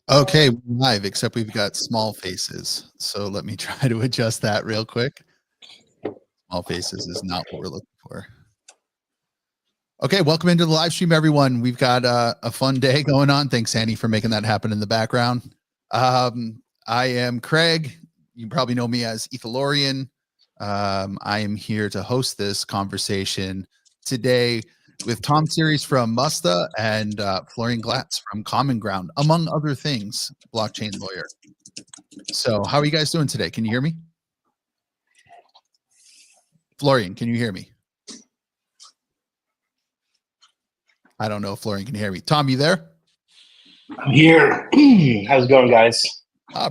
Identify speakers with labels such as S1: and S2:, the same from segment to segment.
S1: Okay, we're live, except we've got small faces. So let me try to adjust that real quick. Small faces is not what we're looking for. Okay, welcome into the live stream, everyone. We've got a fun day going on. Thanks, Annie, for making that happen in the background. I am Craig. You probably know me as Florian. I am here to host this conversation today with Tom Series from Mustaa and Florian Glatz from Common Ground, among other things, blockchain lawyer. So how are you guys doing today? Can you hear me? Florian, can you hear me? I don't know if Florian can hear me. Tom, you there?
S2: I'm here. How's it going, guys?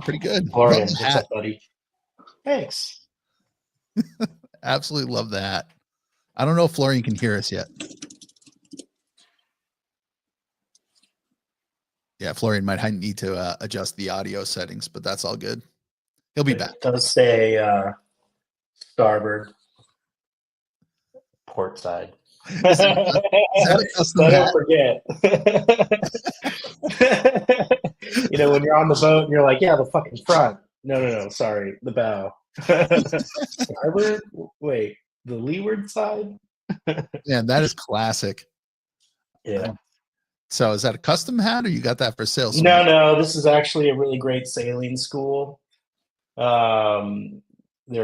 S1: Pretty good.
S2: Florian, what's up, buddy? Thanks.
S1: Absolutely love that. I don't know if Florian can hear us yet. Yeah, Florian might need to adjust the audio settings, but that's all good. He'll be back.
S2: It does say starboard port side.
S1: Is that a custom hat?
S2: Don't forget. You know, when you're on the boat and you're like, yeah, the fucking front. No, sorry, the bow. Starboard? Wait, the leeward side?
S1: Yeah, that is classic.
S2: Yeah.
S1: So is that a custom hat or you got that for sale?
S2: No, this is actually a really great sailing school. They're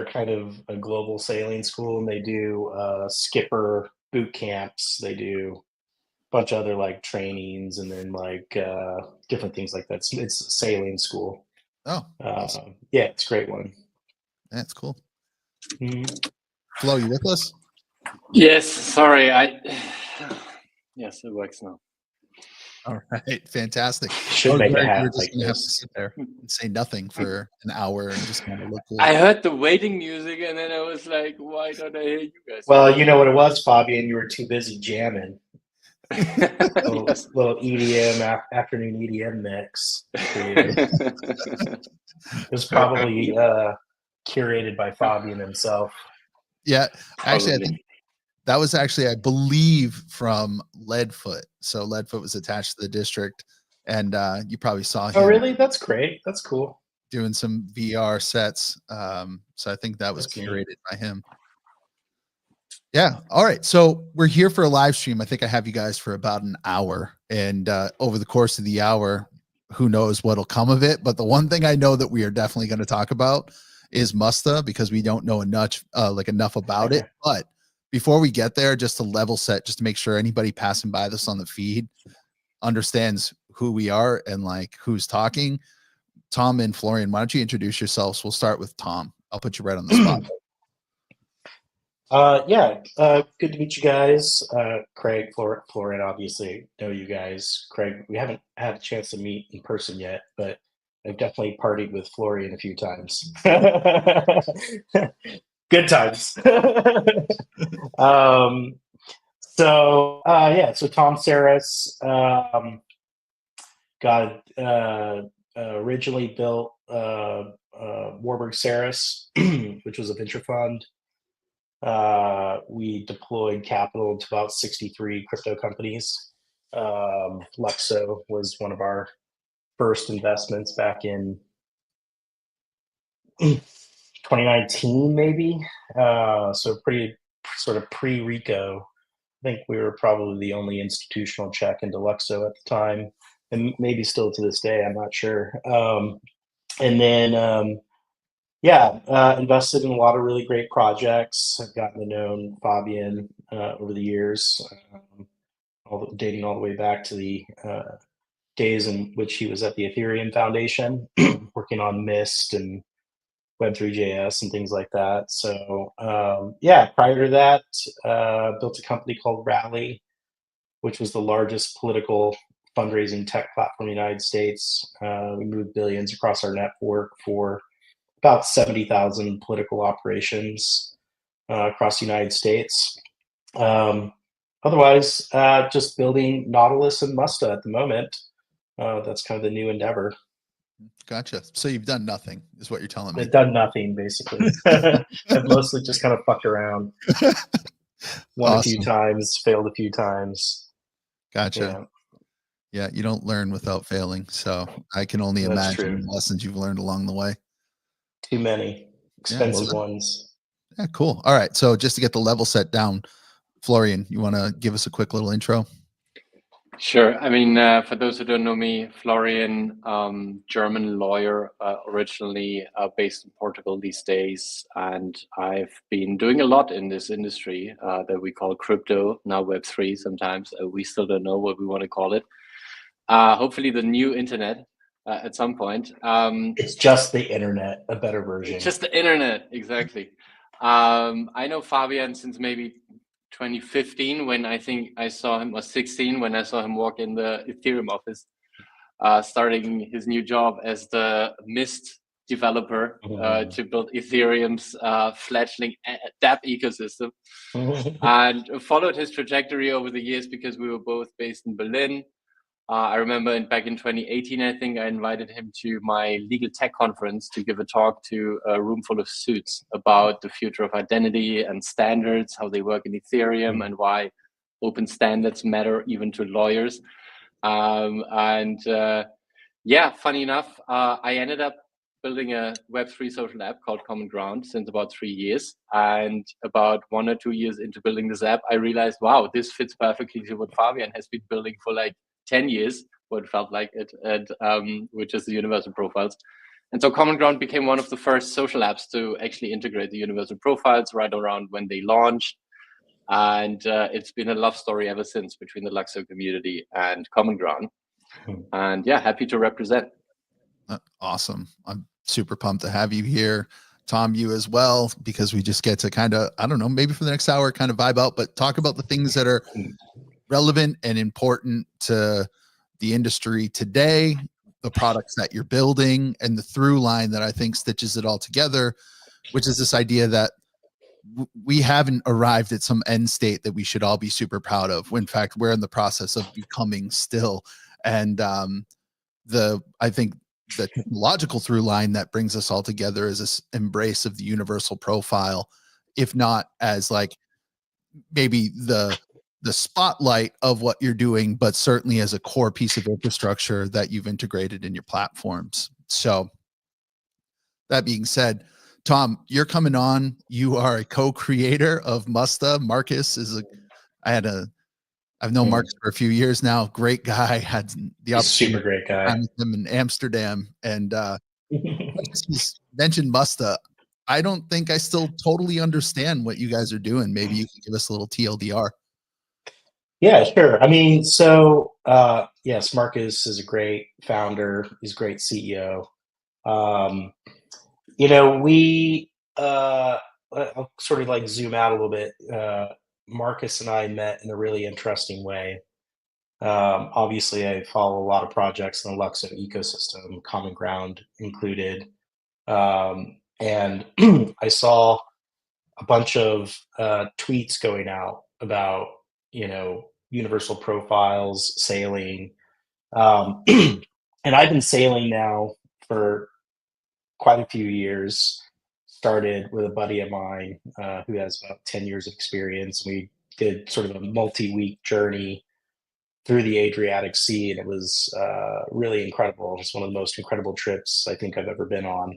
S2: kind of a global sailing school, and they do skipper boot camps. They do a bunch of other like trainings and then like different things like that. It's a sailing school.
S1: Oh, awesome.
S2: Yeah, it's a great one.
S1: That's cool. Flo, you with us?
S3: Yes, sorry. Yes, it works now.
S1: All right, fantastic.
S2: Should make it happen.
S1: You're just gonna have to sit there and say nothing for an hour and just kind of look cool.
S3: I heard the waiting music and then I was like, why don't I hear you guys?
S2: Well, you know what it was, Fabian. You were too busy jamming.
S3: Yes.
S2: Little EDM afternoon EDM mix. It was probably curated by Fabian himself.
S1: Yeah, actually, I think that was actually, I believe, from Leadfoot. So Leadfoot was attached to the district, and you probably saw him.
S2: Oh, really? That's great. That's cool.
S1: Doing some VR sets. So I think that was curated by him. Yeah. All right. So we're here for a live stream. I think I have you guys for about an hour, and over the course of the hour, who knows what'll come of it. But the one thing I know that we are definitely going to talk about is Mustaa, because we don't know enough about it. But before we get there, just to level set, just to make sure anybody passing by this on the feed understands who we are and like who's talking. Tom and Florian, why don't you introduce yourselves? We'll start with Tom. I'll put you right on the spot.
S2: Good to meet you guys. Craig, Florian, obviously know you guys. Craig, we haven't had a chance to meet in person yet, but I've definitely partied with Florian a few times. Good times. So Tom Saris originally built Warburg Saris, which was a venture fund. We deployed capital to about 63 crypto companies. Luxo was one of our first investments back in 2019, maybe. So pretty sort of pre-Rico. I think we were probably the only institutional check into Luxo at the time, and maybe still to this day, I'm not sure. Invested in a lot of really great projects. I've gotten to know Fabian over the years, dating all the way back to the days in which he was at the Ethereum Foundation, working on Mist and Web3.js and things like that. So prior to that, built a company called Rally, which was the largest political fundraising tech platform in the United States. We moved billions across our network for about 70,000 political operations across the United States. Otherwise, just building Nautilus and Mustaa at the moment. That's kind of the new endeavor.
S1: Gotcha. So you've done nothing, is what you're telling me.
S2: I've done nothing, basically. I've mostly just kind of fucked around. Won a few times, failed a few times.
S1: Gotcha. Yeah, you don't learn without failing. So I can only
S2: That's
S1: imagine
S2: true.
S1: the lessons you've learned along the way.
S2: Too many
S1: Yeah, well,
S2: expensive ones.
S1: yeah, cool. All right. So just to get the level set down, Florian, you want to give us a quick little intro?
S3: Sure. I mean, for those who don't know me, Florian, German lawyer, originally based in Portugal these days, and I've been doing a lot in this industry that we call crypto, now Web3 sometimes. We still don't know what we want to call it. Hopefully the new internet at some point.
S2: It's just the internet, a better version.
S3: Just the internet, exactly. I know Fabian since maybe 2015 when I think I saw him, or 16 when I saw him walk in the Ethereum office, starting his new job as the Mist developer to build Ethereum's fledgling dApp ecosystem, and followed his trajectory over the years because we were both based in Berlin. I remember back in 2018, I think I invited him to my legal tech conference to give a talk to a room full of suits about the future of identity and standards, how they work in Ethereum, and why open standards matter even to lawyers. Yeah, funny enough, I ended up building a Web3 social app called Common Ground since about 3 years. And about 1 or 2 years into building this app, I realized, wow, this fits perfectly to what Fabian has been building for like 10 years, what felt like it, and which is the universal profiles. And so Common Ground became one of the first social apps to actually integrate the universal profiles right around when they launched. And it's been a love story ever since between the Luxo community and Common Ground. And yeah, happy to represent.
S1: Awesome. I'm super pumped to have you here. Tom, you as well, because we just get to kind of, I don't know, maybe for the next hour, kind of vibe out, but talk about the things that are relevant and important to the industry today, the products that you're building, and the through line that I think stitches it all together, which is this idea that we haven't arrived at some end state that we should all be super proud of. In fact, we're in the process of becoming still. And I think the technological through line that brings us all together is this embrace of the universal profile, if not as like maybe the spotlight of what you're doing, but certainly as a core piece of infrastructure that you've integrated in your platforms. So that being said, Tom, you're coming on. You are a co-creator of Mustaa. Marcus is I've known Marcus for a few years now. Great guy. Had the opportunity
S2: Super great guy.
S1: time with him in Amsterdam, and he's mentioned Mustaa. I don't think I still totally understand what you guys are doing. Maybe you can give us a little TLDR.
S2: Yeah, sure. I mean, so yes, Marcus is a great founder. He's a great CEO. You know, I'll sort of like zoom out a little bit. Marcus and I met in a really interesting way. Obviously, I follow a lot of projects in the Luxo ecosystem, Common Ground included. And I saw a bunch of tweets going out about, you know, universal profiles, sailing. And I've been sailing now for quite a few years. Started with a buddy of mine who has about 10 years of experience. We did sort of a multi-week journey through the Adriatic Sea, and it was really incredible. It's one of the most incredible trips I think I've ever been on,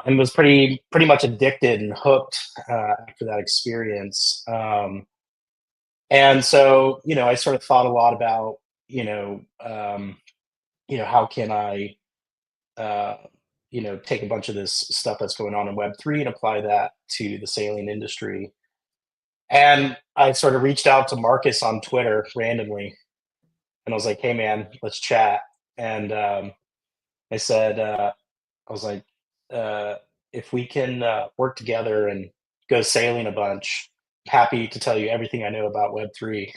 S2: and was pretty much addicted and hooked after that experience. And so, you know, I sort of thought a lot about, how can I, take a bunch of this stuff that's going on in Web3 and apply that to the sailing industry. And I sort of reached out to Marcus on Twitter randomly, and I was like, "Hey, man, let's chat." And I said, I was like, "If we can work together and go sailing a bunch, happy to tell you everything I know about Web3."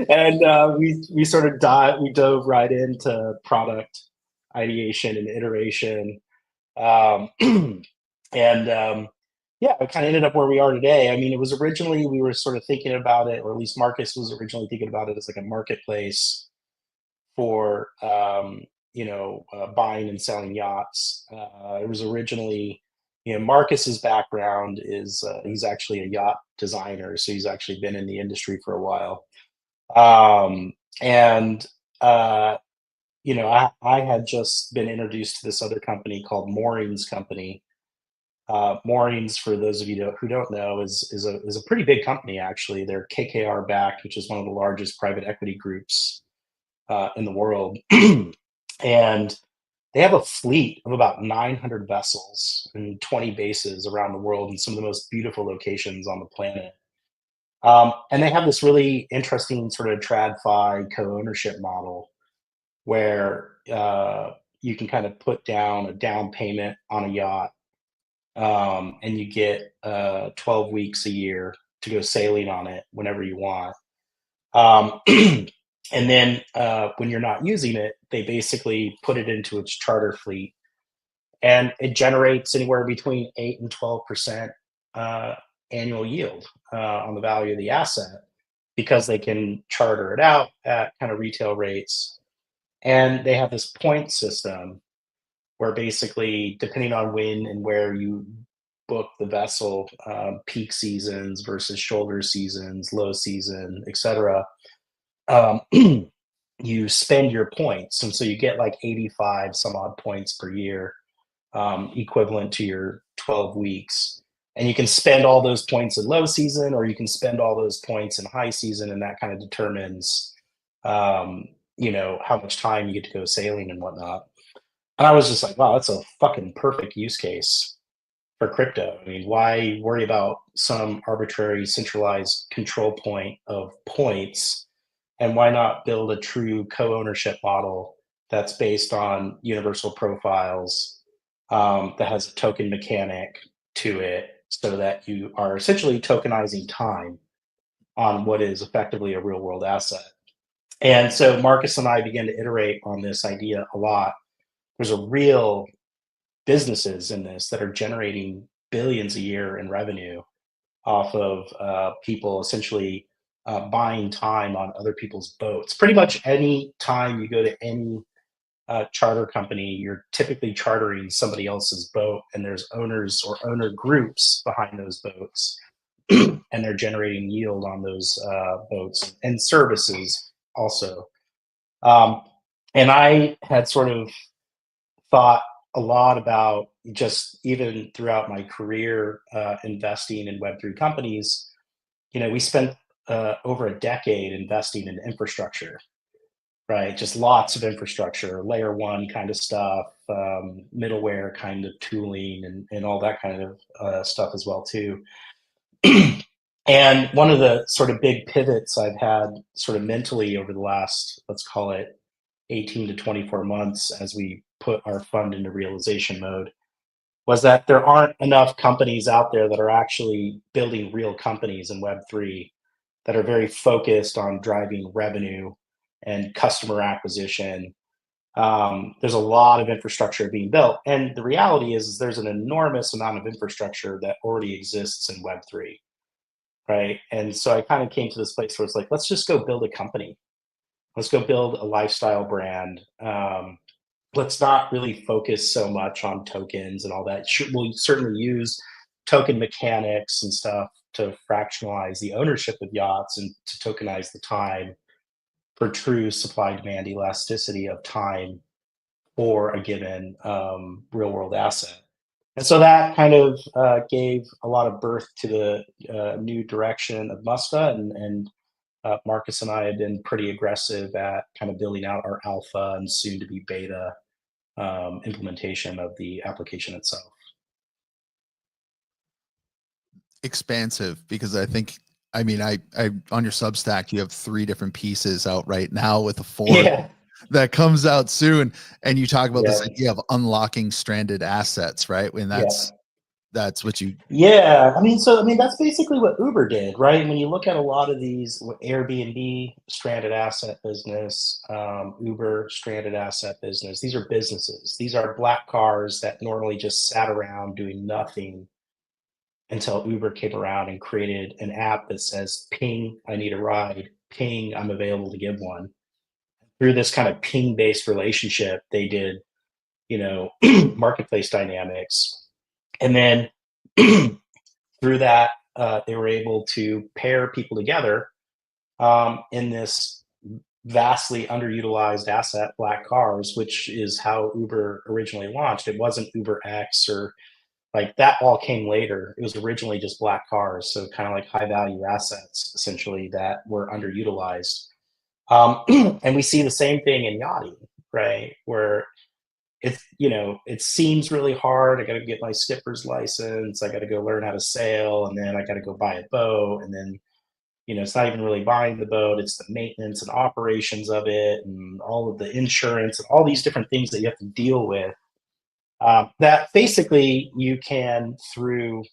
S2: And we sort of dove right into product ideation and iteration, um, and yeah, it kind of ended up where we are today. I mean, it was originally we were sort of thinking about it, or at least Marcus was originally thinking about it as like a marketplace for buying and selling yachts. It was originally, Marcus's background is he's actually a yacht designer, so he's actually been in the industry for a while. And I had just been introduced to this other company called Moorings Company. Moorings, for those of you who don't know, is a pretty big company actually. They're KKR backed, which is one of the largest private equity groups in the world, and they have a fleet of about 900 vessels and 20 bases around the world in some of the most beautiful locations on the planet. And they have this really interesting sort of TradFi co-ownership model where you can kind of put down a down payment on a yacht, and you get 12 weeks a year to go sailing on it whenever you want. And then when you're not using it, they basically put it into its charter fleet, and it generates anywhere between 8 and 12% annual yield on the value of the asset, because they can charter it out at kind of retail rates. And they have this point system where basically, depending on when and where you book the vessel, peak seasons versus shoulder seasons, low season, etc., you spend your points. And so you get like 85 some odd points per year, equivalent to your 12 weeks. And you can spend all those points in low season, or you can spend all those points in high season, and that kind of determines, how much time you get to go sailing and whatnot. And I was just like, wow, that's a fucking perfect use case for crypto. I mean, why worry about some arbitrary centralized control point of points? And why not build a true co-ownership model that's based on universal profiles, that has a token mechanic to it, so that you are essentially tokenizing time on what is effectively a real world asset. And so Marcus and I began to iterate on this idea a lot. There's a real businesses in this that are generating billions a year in revenue off of people essentially buying time on other people's boats. Pretty much any time you go to any charter company, you're typically chartering somebody else's boat, and there's owners or owner groups behind those boats, and they're generating yield on those boats and services also. And I had sort of thought a lot about, just even throughout my career investing in Web3 companies, we spent over a decade investing in infrastructure, right? Just lots of infrastructure, layer one kind of stuff, middleware kind of tooling, and all that kind of stuff as well too. And one of the sort of big pivots I've had sort of mentally over the last, let's call it 18 to 24 months, as we put our fund into realization mode, was that there aren't enough companies out there that are actually building real companies in Web3 that are very focused on driving revenue and customer acquisition. There's a lot of infrastructure being built. And the reality is there's an enormous amount of infrastructure that already exists in Web3, right? And so I kind of came to this place where it's like, let's just go build a company. Let's go build a lifestyle brand. Let's not really focus so much on tokens and all that. We'll certainly use token mechanics and stuff to fractionalize the ownership of yachts and to tokenize the time for true supply demand elasticity of time for a given real world asset. And so that kind of gave a lot of birth to the new direction of Mustaa, and Marcus and I had been pretty aggressive at kind of building out our alpha and soon to be beta implementation of the application itself.
S1: Expansive, because I think, I mean, I on your Substack, you have 3 different pieces out right now, with a 4th that comes out soon. And you talk about this idea of unlocking stranded assets, right? When that's what you.
S2: Yeah, I mean, that's basically what Uber did, right? When you look at a lot of these, Airbnb stranded asset business, Uber stranded asset business, these are businesses. These are black cars that normally just sat around doing nothing until Uber came around and created an app that says, ping, I need a ride, ping, I'm available to give one. Through this kind of ping-based relationship, they did, marketplace dynamics. And then through that, they were able to pair people together in this vastly underutilized asset, black cars, which is how Uber originally launched. It wasn't Uber X or like that all came later. It was originally just black cars, so kind of like high value assets essentially that were underutilized. And we see the same thing in yachting, right? Where it's, it seems really hard. I got to get my skipper's license. I got to go learn how to sail, and then I got to go buy a boat, and then it's not even really buying the boat, it's the maintenance and operations of it and all of the insurance and all these different things that you have to deal with, that basically you can, through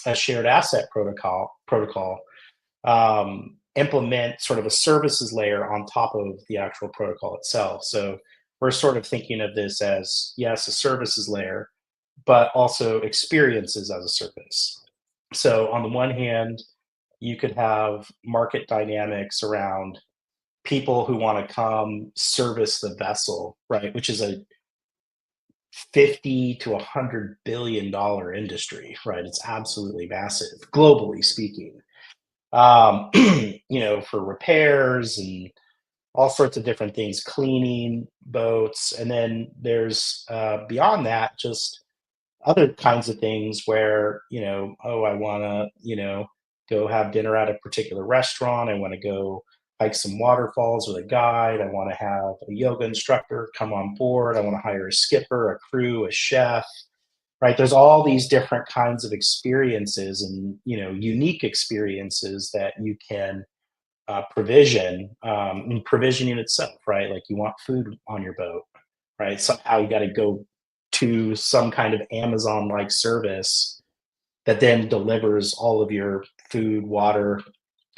S2: a shared asset protocol, implement sort of a services layer on top of the actual protocol itself. So we're sort of thinking of this as, yes, a services layer, but also experiences as a service. So on the one hand, you could have market dynamics around people who want to come service the vessel, right? Which is a $50 to $100 billion industry, right? It's absolutely massive, globally speaking. For repairs and all sorts of different things, cleaning boats, and then there's beyond that, just other kinds of things where I want to go have dinner at a particular restaurant. I want to go hike some waterfalls with a guide. I want to have a yoga instructor come on board. I want to hire a skipper, a crew, a chef, right? There's all these different kinds of experiences and, unique experiences that you can provision in provisioning itself, right? Like you want food on your boat, right? Somehow you got to go to some kind of Amazon-like service that then delivers all of your food, water,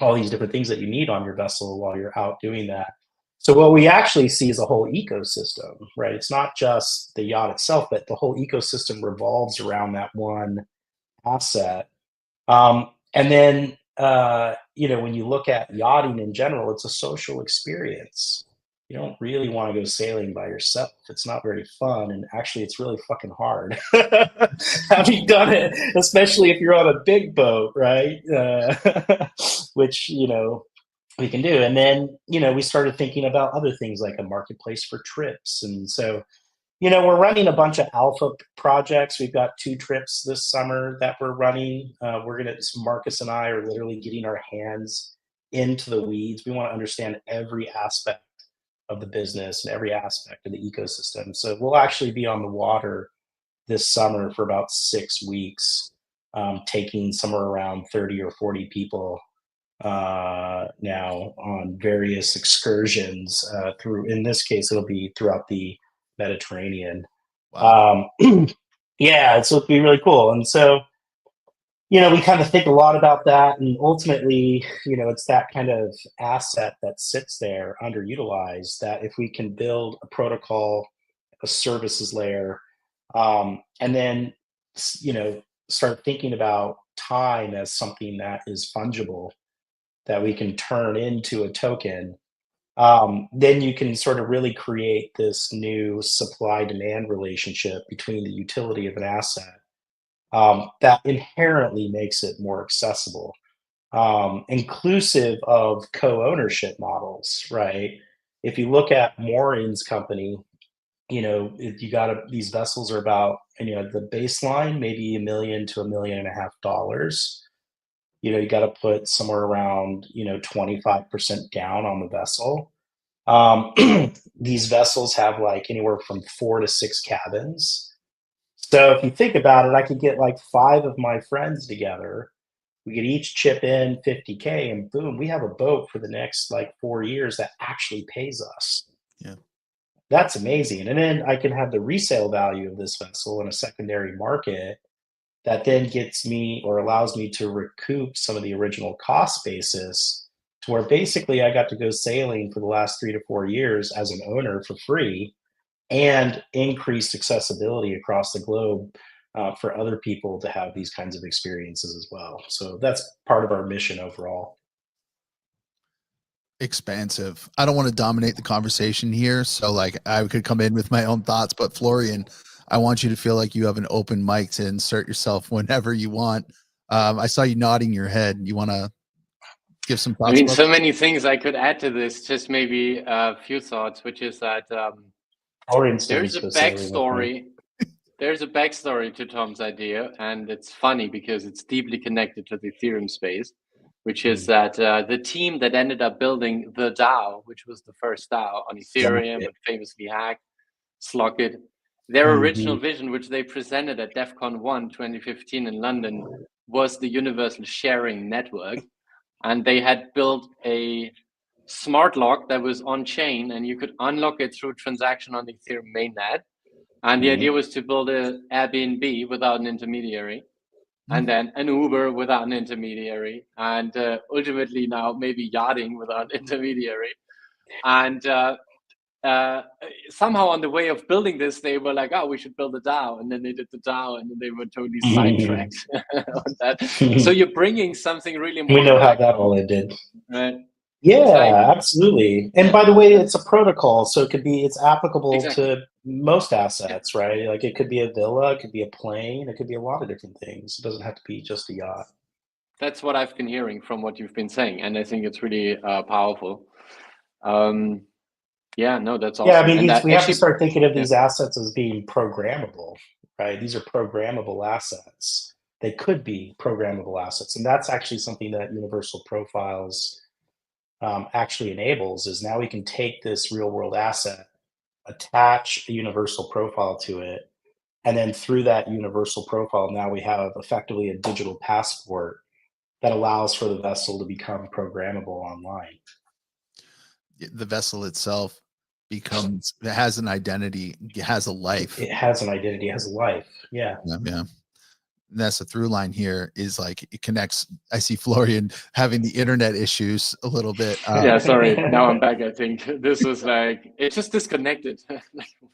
S2: all these different things that you need on your vessel while you're out doing that. So what we actually see is a whole ecosystem, right? It's not just the yacht itself, but the whole ecosystem revolves around that one asset. And then, when you look at yachting in general, it's a social experience. You don't really want to go sailing by yourself. It's not very fun. And actually, it's really fucking hard. Having done it, especially if you're on a big boat, right? Which, we can do. And then, we started thinking about other things like a marketplace for trips. And so, we're running a bunch of alpha projects. We've got 2 trips this summer that we're running. Marcus and I are literally getting our hands into the weeds. We want to understand every aspect of the business and every aspect of the ecosystem. So we'll actually be on the water this summer for about 6 weeks, taking somewhere around 30 or 40 people now on various excursions in this case, it'll be throughout the Mediterranean.
S1: Wow.
S2: Yeah, it's supposed to be really cool. And so, we kind of think a lot about that. And ultimately, it's that kind of asset that sits there underutilized that if we can build a protocol, a services layer, and then, start thinking about time as something that is fungible, that we can turn into a token, then you can sort of really create this new supply-demand relationship between the utility of an asset that inherently makes it more accessible, inclusive of co-ownership models, right? If you look at Maureen's company, these vessels are about, the baseline, maybe $1 million to $1.5 million. You got to put somewhere around, 25% down on the vessel. These vessels have like anywhere from 4 to 6 cabins. So if you think about it, I could get like 5 of my friends together. We could each chip in $50K and boom, we have a boat for the next like 4 years that actually pays us.
S1: Yeah.
S2: That's amazing. And then I can have the resale value of this vessel in a secondary market that then gets me or allows me to recoup some of the original cost basis, to where basically I got to go sailing for the last 3 to 4 years as an owner for free, and increased accessibility across the globe for other people to have these kinds of experiences as well. So that's part of our mission overall.
S1: Expansive. I don't want to dominate the conversation here, so like I could come in with my own thoughts, but Florian, I want you to feel like you have an open mic to insert yourself whenever you want. I saw you nodding your head. You want to give some thoughts.
S3: I mean,
S1: about
S3: so many things I could add to this. Just maybe a few thoughts, which is that there's a backstory. There's a backstory to Tom's idea, and it's funny because it's deeply connected to the Ethereum space, which is that the team that ended up building the DAO, which was the first DAO on Ethereum, but famously hacked, Slockit, their original vision, which they presented at DEF CON 1 2015 in London, was the universal sharing network. And they had built a smart lock that was on chain, and you could unlock it through transaction on the Ethereum mainnet. And the idea was to build an Airbnb without an intermediary, and then an Uber without an intermediary, and ultimately now maybe yachting without an intermediary. And somehow on the way of building this, they were like, oh, we should build a DAO. And then they did the DAO, and then they were totally sidetracked on that. So you're bringing something really important.
S2: We know how that all ended.
S3: Right.
S2: Yeah, absolutely. And by the way, it's a protocol, so it's applicable to most assets, right? Like it could be a villa, it could be a plane, it could be a lot of different things. It doesn't have to be just a yacht.
S3: That's what I've been hearing from what you've been saying, and I think it's really powerful. Yeah, no, that's awesome.
S2: Yeah, I mean, we have to start thinking of these assets as being programmable, right? These are programmable assets. They could be programmable assets, and that's actually something that Universal Profiles actually enables. Is now we can take this real world asset, attach a universal profile to it, and then through that universal profile, now we have effectively a digital passport that allows for the vessel to become programmable online.
S1: The vessel itself has an identity, it has a life.
S2: It has an identity, it has a life. Yeah.
S1: Yeah. And that's the through line here, is like it connects. I see Florian having the internet issues a little bit.
S3: Yeah, sorry. Now I'm back. I think this was like, it's just disconnected.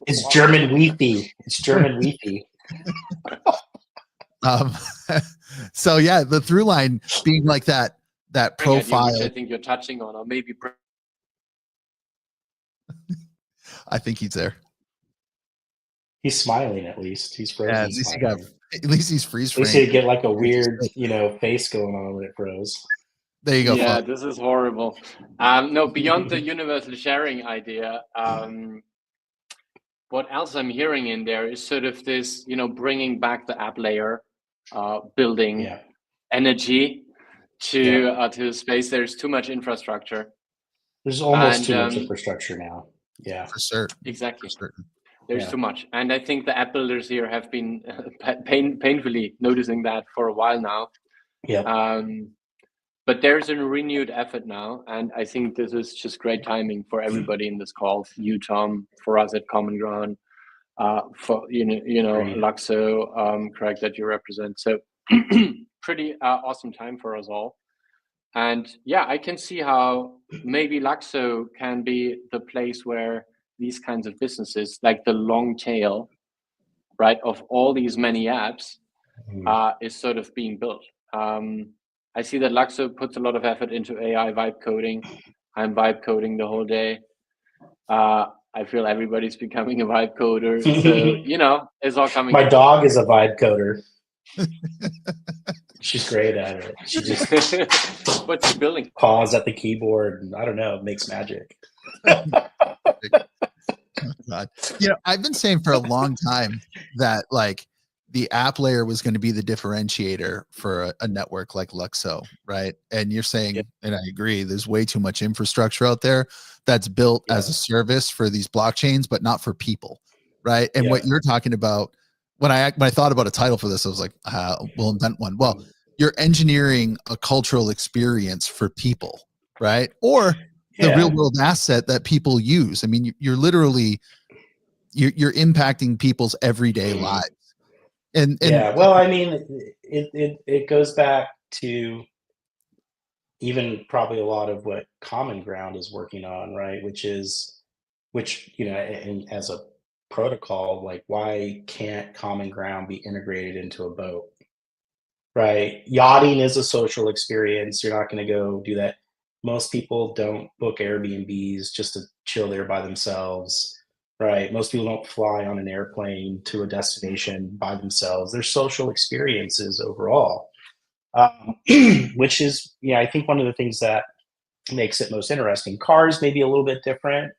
S2: It's German Wi-Fi. It's German Wi-Fi.
S1: So yeah, the through line being like that profile.
S3: Which I think you're touching on, or maybe.
S1: I think he's there.
S2: He's smiling at least. He's frozen.
S1: Yeah, at least he's freeze frame.
S2: At least he'd get like a weird, face going on when it froze.
S1: There you go.
S3: Yeah, this is horrible. No, beyond the universal sharing idea, what else I'm hearing in there is sort of this, bringing back the app layer, building energy to the space. There's too much infrastructure.
S2: There's almost too much infrastructure now. Yeah,
S1: for certain.
S3: Exactly.
S1: For certain.
S3: There's too much. And I think the app builders here have been painfully noticing that for a while now.
S2: Yeah.
S3: But there's a renewed effort now. And I think this is just great timing for everybody in this call. You, Tom, for us at Common Ground, for, Luxo, Craig, that you represent. So pretty awesome time for us all. And yeah, I can see how maybe Luxo can be the place where these kinds of businesses, like the long tail, right, of all these many apps, is sort of being built. I see that Luxo puts a lot of effort into AI vibe coding. I'm vibe coding the whole day. I feel everybody's becoming a vibe coder. So, it's all coming.
S2: My dog is a vibe coder. She's great at it. She just
S3: what's she building?
S2: Paws at the keyboard, and I don't know, makes magic.
S1: God. I've been saying for a long time that like the app layer was going to be the differentiator for a network like Luxo, right? And you're saying, and I agree, there's way too much infrastructure out there that's built as a service for these blockchains, but not for people, right? And what you're talking about, when I thought about a title for this, I was like, we'll invent one. Well, you're engineering a cultural experience for people, right? Or the real world asset that people use. I mean, you're literally you're impacting people's everyday lives. And
S2: well, I mean, it goes back to even probably a lot of what Common Ground is working on, right? Which and as a protocol, like why can't Common Ground be integrated into a boat, right? Yachting is a social experience. You're not going to go do that. Most people don't book Airbnbs just to chill there by themselves, right? Most people don't fly on an airplane to a destination by themselves. They're social experiences overall. which is, I think one of the things that makes it most interesting. Cars may be a little bit different,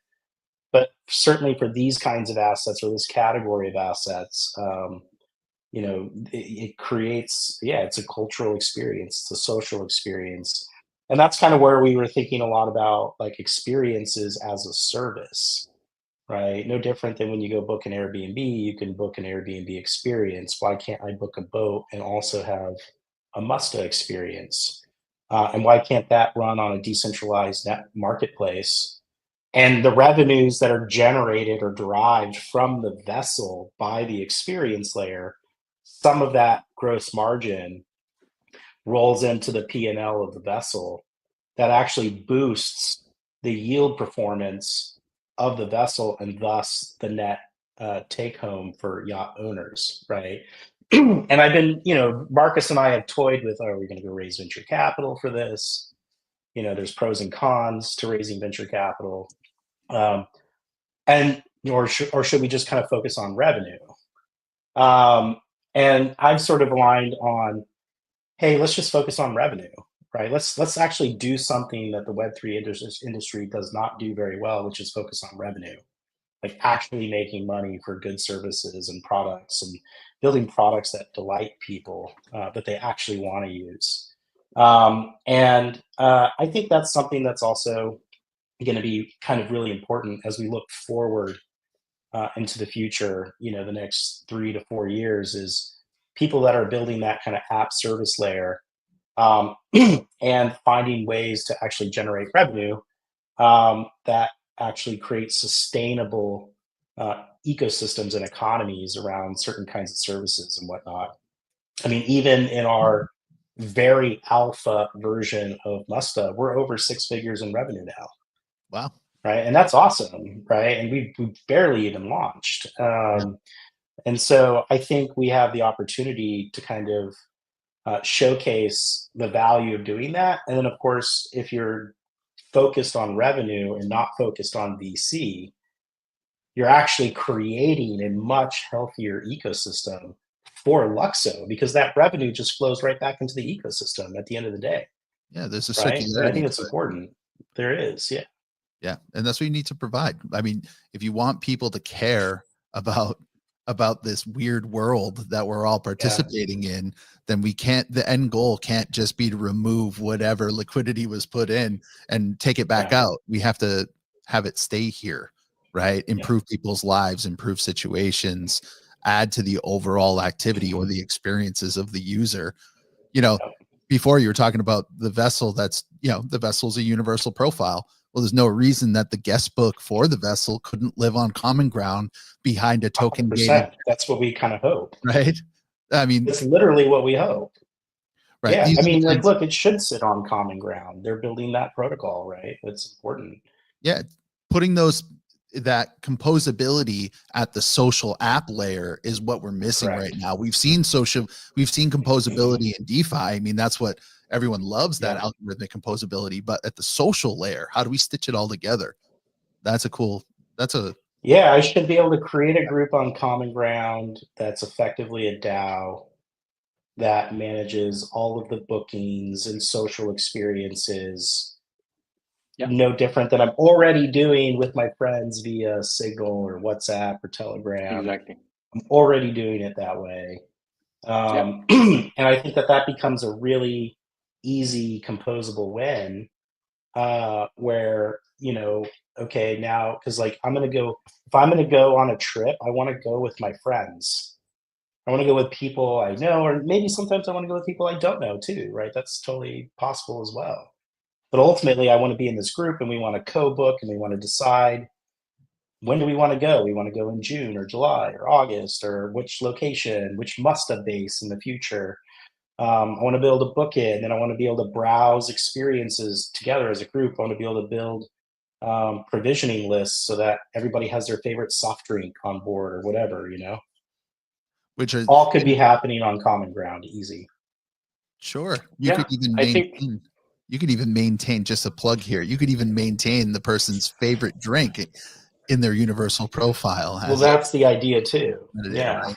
S2: but certainly for these kinds of assets or this category of assets, it creates, it's a cultural experience, it's a social experience. And that's kind of where we were thinking a lot about, like, experiences as a service, right? No different than when you go book an Airbnb, you can book an Airbnb experience. Why can't I book a boat and also have a Mustaa experience? And why can't that run on a decentralized net marketplace? And the revenues that are generated or derived from the vessel by the experience layer, some of that gross margin rolls into the P&L of the vessel that actually boosts the yield performance of the vessel and thus the net take home for yacht owners, right? And I've been, Marcus and I have toyed with, are we going to go raise venture capital for this? There's pros and cons to raising venture capital. Or should we just kind of focus on revenue? And I've sort of aligned on, hey, let's just focus on revenue, right? Let's actually do something that the Web3 industry does not do very well, which is focus on revenue, like actually making money for good services and products and building products that delight people, that they actually want to use. And I think that's something that's also going to be kind of really important as we look forward into the future. The next 3 to 4 years is people that are building that kind of app service layer, and finding ways to actually generate revenue that actually create sustainable ecosystems and economies around certain kinds of services and whatnot. I mean, even in our very alpha version of Mustaa, we're over 6 figures in revenue now.
S1: Wow.
S2: Right. And that's awesome. Right. And we barely even launched. And so I think we have the opportunity to kind of showcase the value of doing that. And then, of course, if you're focused on revenue and not focused on VC, you're actually creating a much healthier ecosystem for Luxo, because that revenue just flows right back into the ecosystem at the end of the day.
S1: Yeah, there's a
S2: right?
S1: circularity.
S2: And I think it's important. There is, yeah.
S1: Yeah, and that's what you need to provide. I mean, if you want people to care about this weird world that we're all participating in, then we can't, the end goal can't just be to remove whatever liquidity was put in and take it back out. We have to have it stay here, right? Improve people's lives, improve situations, add to the overall activity or the experiences of the user. Before you were talking about the vessel, that's, the vessel's a universal profile. Well, there's no reason that the guest book for the vessel couldn't live on common ground behind a token gated.
S2: That's what we kind of hope.
S1: Right. I mean,
S2: it's literally what we hope.
S1: Right.
S2: Yeah. I mean, like, look, it should sit on common ground. They're building that protocol, right? It's important.
S1: Yeah. Putting that composability at the social app layer is what we're missing right now. We've seen composability in DeFi. I mean, that's what everyone loves, that algorithmic composability, but at the social layer, how do we stitch it all together? I should be able to create a group on common ground that's effectively a DAO that manages all of the bookings and social experiences. No different than I'm already doing with my friends via Signal or WhatsApp or Telegram.
S3: Exactly.
S2: I'm already doing it that way. And I think that becomes a really easy composable win, where, okay, now, because like if I'm going to go on a trip, I want to go with my friends. I want to go with people I know, or maybe sometimes I want to go with people I don't know too, right? That's totally possible as well. But ultimately, I want to be in this group and we want to co-book and we want to decide, when do we want to go? We want to go in June or July or August, or which location, which Mustaa base in the future. I want to be able to book it, and then I want to be able to browse experiences together as a group. I want to be able to build provisioning lists so that everybody has their favorite soft drink on board or whatever,
S1: which is
S2: all could be happening on common ground. Easy.
S1: Sure. You could even maintain, just a plug here, you could even maintain the person's favorite drink in their universal profile.
S2: Well, that's the idea too.
S1: Yeah. Right?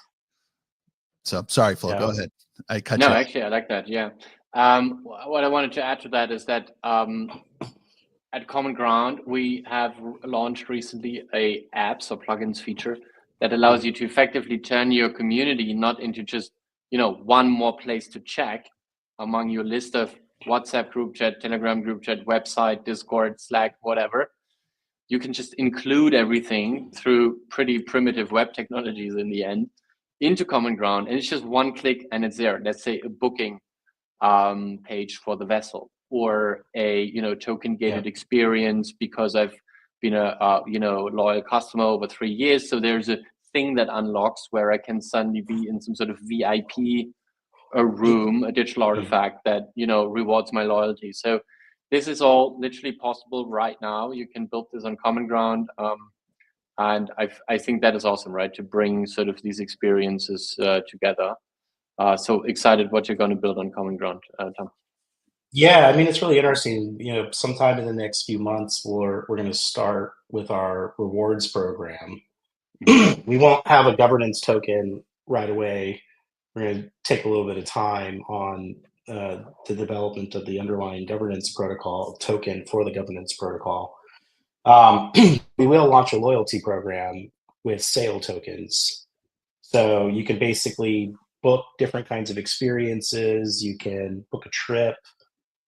S1: So sorry, Flo, go ahead. I cut you.
S3: No, actually, I like that. Yeah. What I wanted to add to that is that at Common Ground, we have launched recently a apps or plugins feature that allows you to effectively turn your community not into just, one more place to check among your list of WhatsApp group chat, Telegram group chat, website, Discord, Slack, whatever. You can just include everything through pretty primitive web technologies in the end into Common Ground, and it's just one click and it's there. Let's say a booking page for the vessel, or a token gated experience because I've been a loyal customer over 3 years. So there's a thing that unlocks where I can suddenly be in some sort of VIP room, a digital artifact that rewards my loyalty. So this is all literally possible right now. You can build this on Common Ground, and I think that is awesome, right? To bring sort of these experiences together. So excited what you're going to build on Common Ground, Tom.
S2: Yeah, I mean, it's really interesting. Sometime in the next few months, we're going to start with our rewards program. We won't have a governance token right away. We're going to take a little bit of time on the development of the underlying governance protocol token for the governance protocol. We will launch a loyalty program with sale tokens. So you can basically book different kinds of experiences. You can book a trip.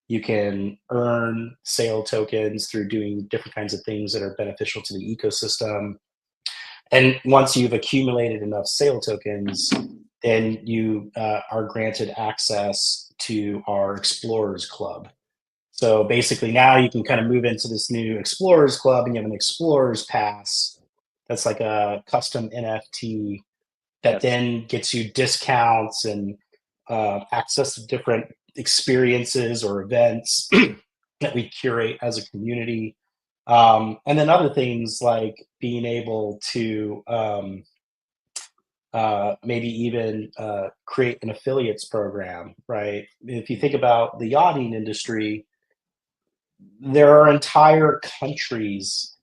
S2: You can earn sale tokens through doing different kinds of things that are beneficial to the ecosystem. And once you've accumulated enough sale tokens, then you are granted access to our Explorers Club. So basically now you can kind of move into this new Explorers Club, and you have an Explorers Pass that's like a custom NFT that then gets you discounts and access to different experiences or events that we curate as a community. And then other things like being able to maybe even create an affiliates program, right? If you think about the yachting industry, there are entire countries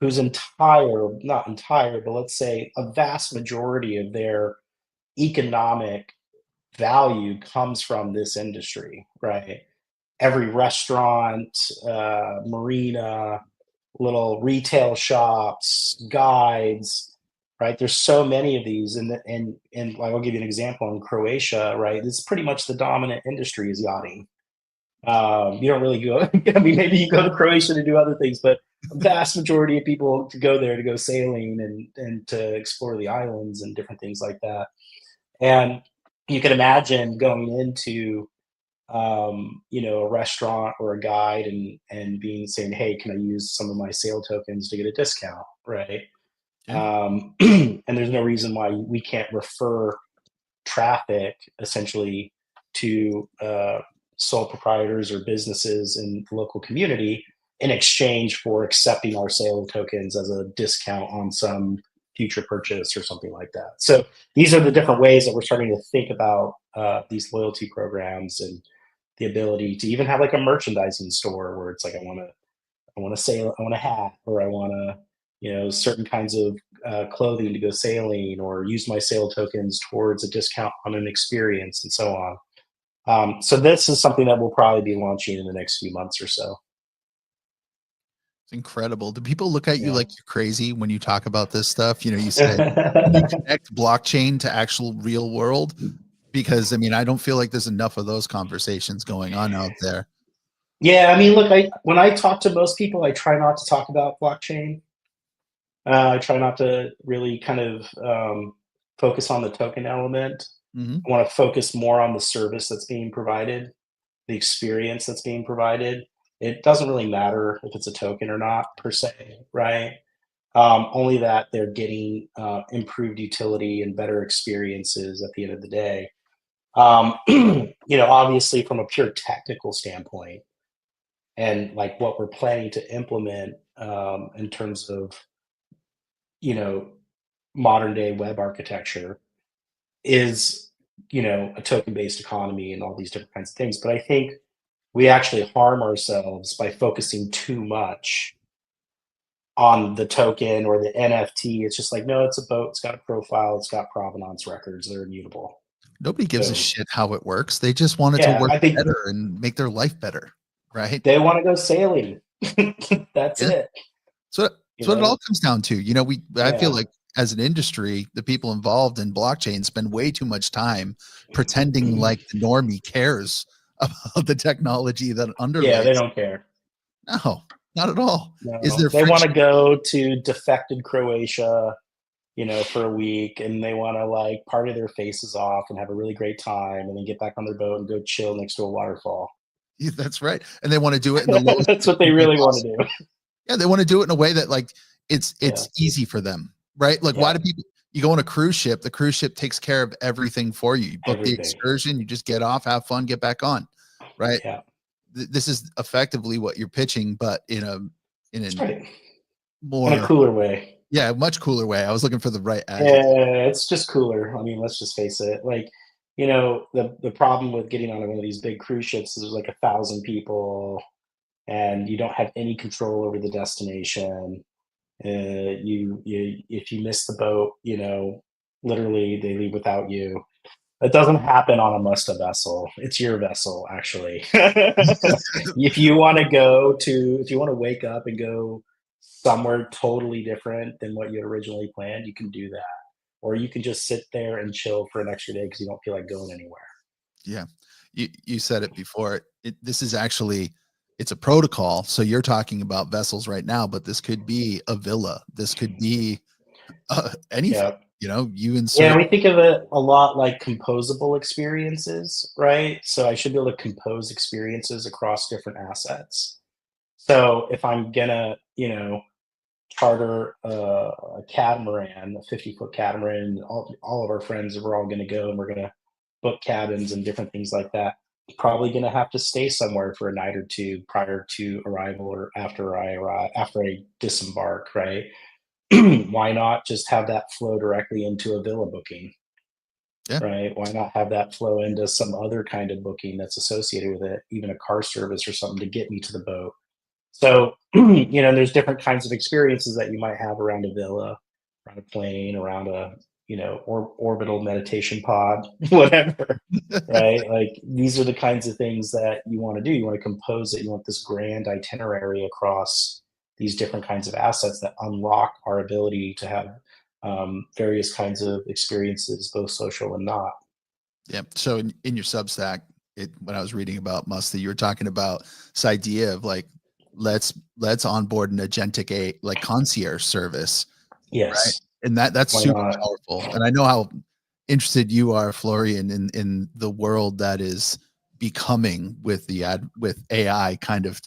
S2: whose not entire, but let's say a vast majority of their economic value comes from this industry, right? Every restaurant, marina, little retail shops, guides, right? There's so many of these, and I'll give you an example. In Croatia, right, it's pretty much the dominant industry is yachting. You don't really go. I mean, maybe you go to Croatia to do other things, but the vast majority of people to go there to go sailing and to explore the islands and different things like that. And you can imagine going into a restaurant or a guide and saying, hey, can I use some of my sale tokens to get a discount, right? And there's no reason why we can't refer traffic essentially to sole proprietors or businesses in the local community in exchange for accepting our sale tokens as a discount on some future purchase or something like that. So these are the different ways that we're starting to think about these loyalty programs, and the ability to even have like a merchandising store where it's like, I want a hat, or I want certain kinds of clothing to go sailing, or use my sale tokens towards a discount on an experience, and so on. So this is something that we'll probably be launching in the next few months or so.
S1: It's incredible. Do people look at you like you're crazy when you talk about this stuff? You say you connect blockchain to actual real world, because I mean, I don't feel like there's enough of those conversations going on out there.
S2: Yeah, I mean, look, when I talk to most people, I try not to talk about blockchain. I try not to really kind of focus on the token element. I want to focus more on the service that's being provided, the experience that's being provided. It doesn't really matter if it's a token or not per se, right? Only that they're getting improved utility and better experiences at the end of the day. Obviously from a pure technical standpoint, and like what we're planning to implement in terms of modern day web architecture is a token based economy and all these different kinds of things. But I think we actually harm ourselves by focusing too much on the token or the NFT. It's just like, no, it's a boat, it's got a profile, it's got provenance records, they're immutable.
S1: Nobody gives a
S2: So,
S1: shit how it works. They just want it to
S2: yeah,
S1: work
S2: I think
S1: better and make their life better, right?
S2: they want to go sailing. That's
S1: Yeah.
S2: it.
S1: So
S2: You
S1: that's what it all
S2: know?
S1: comes down to. You know, I feel
S2: Yeah.
S1: like as an industry, the people involved in blockchain spend way too much time pretending like the normie cares about the technology that
S2: Yeah, they
S1: underlays.
S2: don't care.
S1: No, not at all. Is
S2: No,
S1: there
S2: they want
S1: friction?
S2: to go to defected Croatia, for a week, and they want to like party their faces off and have a really great time, and then get back on their boat and go chill next to a waterfall.
S1: Yeah, that's right. And they want to do it in the lowest
S2: That's what they
S1: friction way
S2: really want to
S1: possible.
S2: do.
S1: Yeah, they want to do it in a way that like
S2: Yeah,
S1: it's easy for them, right? Like why
S2: yeah,
S1: do people you go on a cruise ship, the cruise ship takes care of everything for you. You book the
S2: everything.
S1: excursion, you just get off, have fun, get back on, right?
S2: Yeah,
S1: This is effectively what you're pitching, but in
S2: that's
S1: a
S2: right. In a
S1: more
S2: cooler way.
S1: yeah, much cooler way. I was looking for the right adjective.
S2: Yeah, it's just cooler. I mean, let's just face it. Like, the problem with getting on one of these big cruise ships is there's like 1,000 people, and you don't have any control over the destination. You if you miss the boat, literally they leave without you. It doesn't happen on a Musta vessel. It's your vessel, actually. If you want to wake up and go somewhere totally different than what you had originally planned, you can do that. Or you can just sit there and chill for an extra day because you don't feel like going anywhere.
S1: Yeah. You said it before. This is actually it's a protocol. So you're talking about vessels right now, but this could be a villa. This could be anything.
S2: Yeah.
S1: You know, you
S2: Yeah,
S1: insert.
S2: we think of it a lot like composable experiences, right? So I should be able to compose experiences across different assets. So if I'm gonna, charter a catamaran, a 50-foot catamaran, all of our friends, we're all gonna go and we're gonna book cabins and different things like that. Probably gonna have to stay somewhere for a night or two prior to arrival or after I disembark, right? Why not just have that flow directly into a villa booking,
S1: Yeah.
S2: right? Why not have that flow into some other kind of booking that's associated with it, even a car service or something to get me to the boat? So, there's different kinds of experiences that you might have around a villa, around a plane, around a, orbital meditation pod, whatever, right? Like these are the kinds of things that you want to do. You want to compose it. You want this grand itinerary across these different kinds of assets that unlock our ability to have various kinds of experiences, both social and not.
S1: Yeah. So in your Substack, when I was reading about Musty, you were talking about this idea of like, let's onboard an agentic like concierge service, right?
S2: Yes.
S1: And that's
S2: Why
S1: super
S2: not?
S1: powerful. And I know how interested you are, Florian, in the world that is becoming with with AI kind of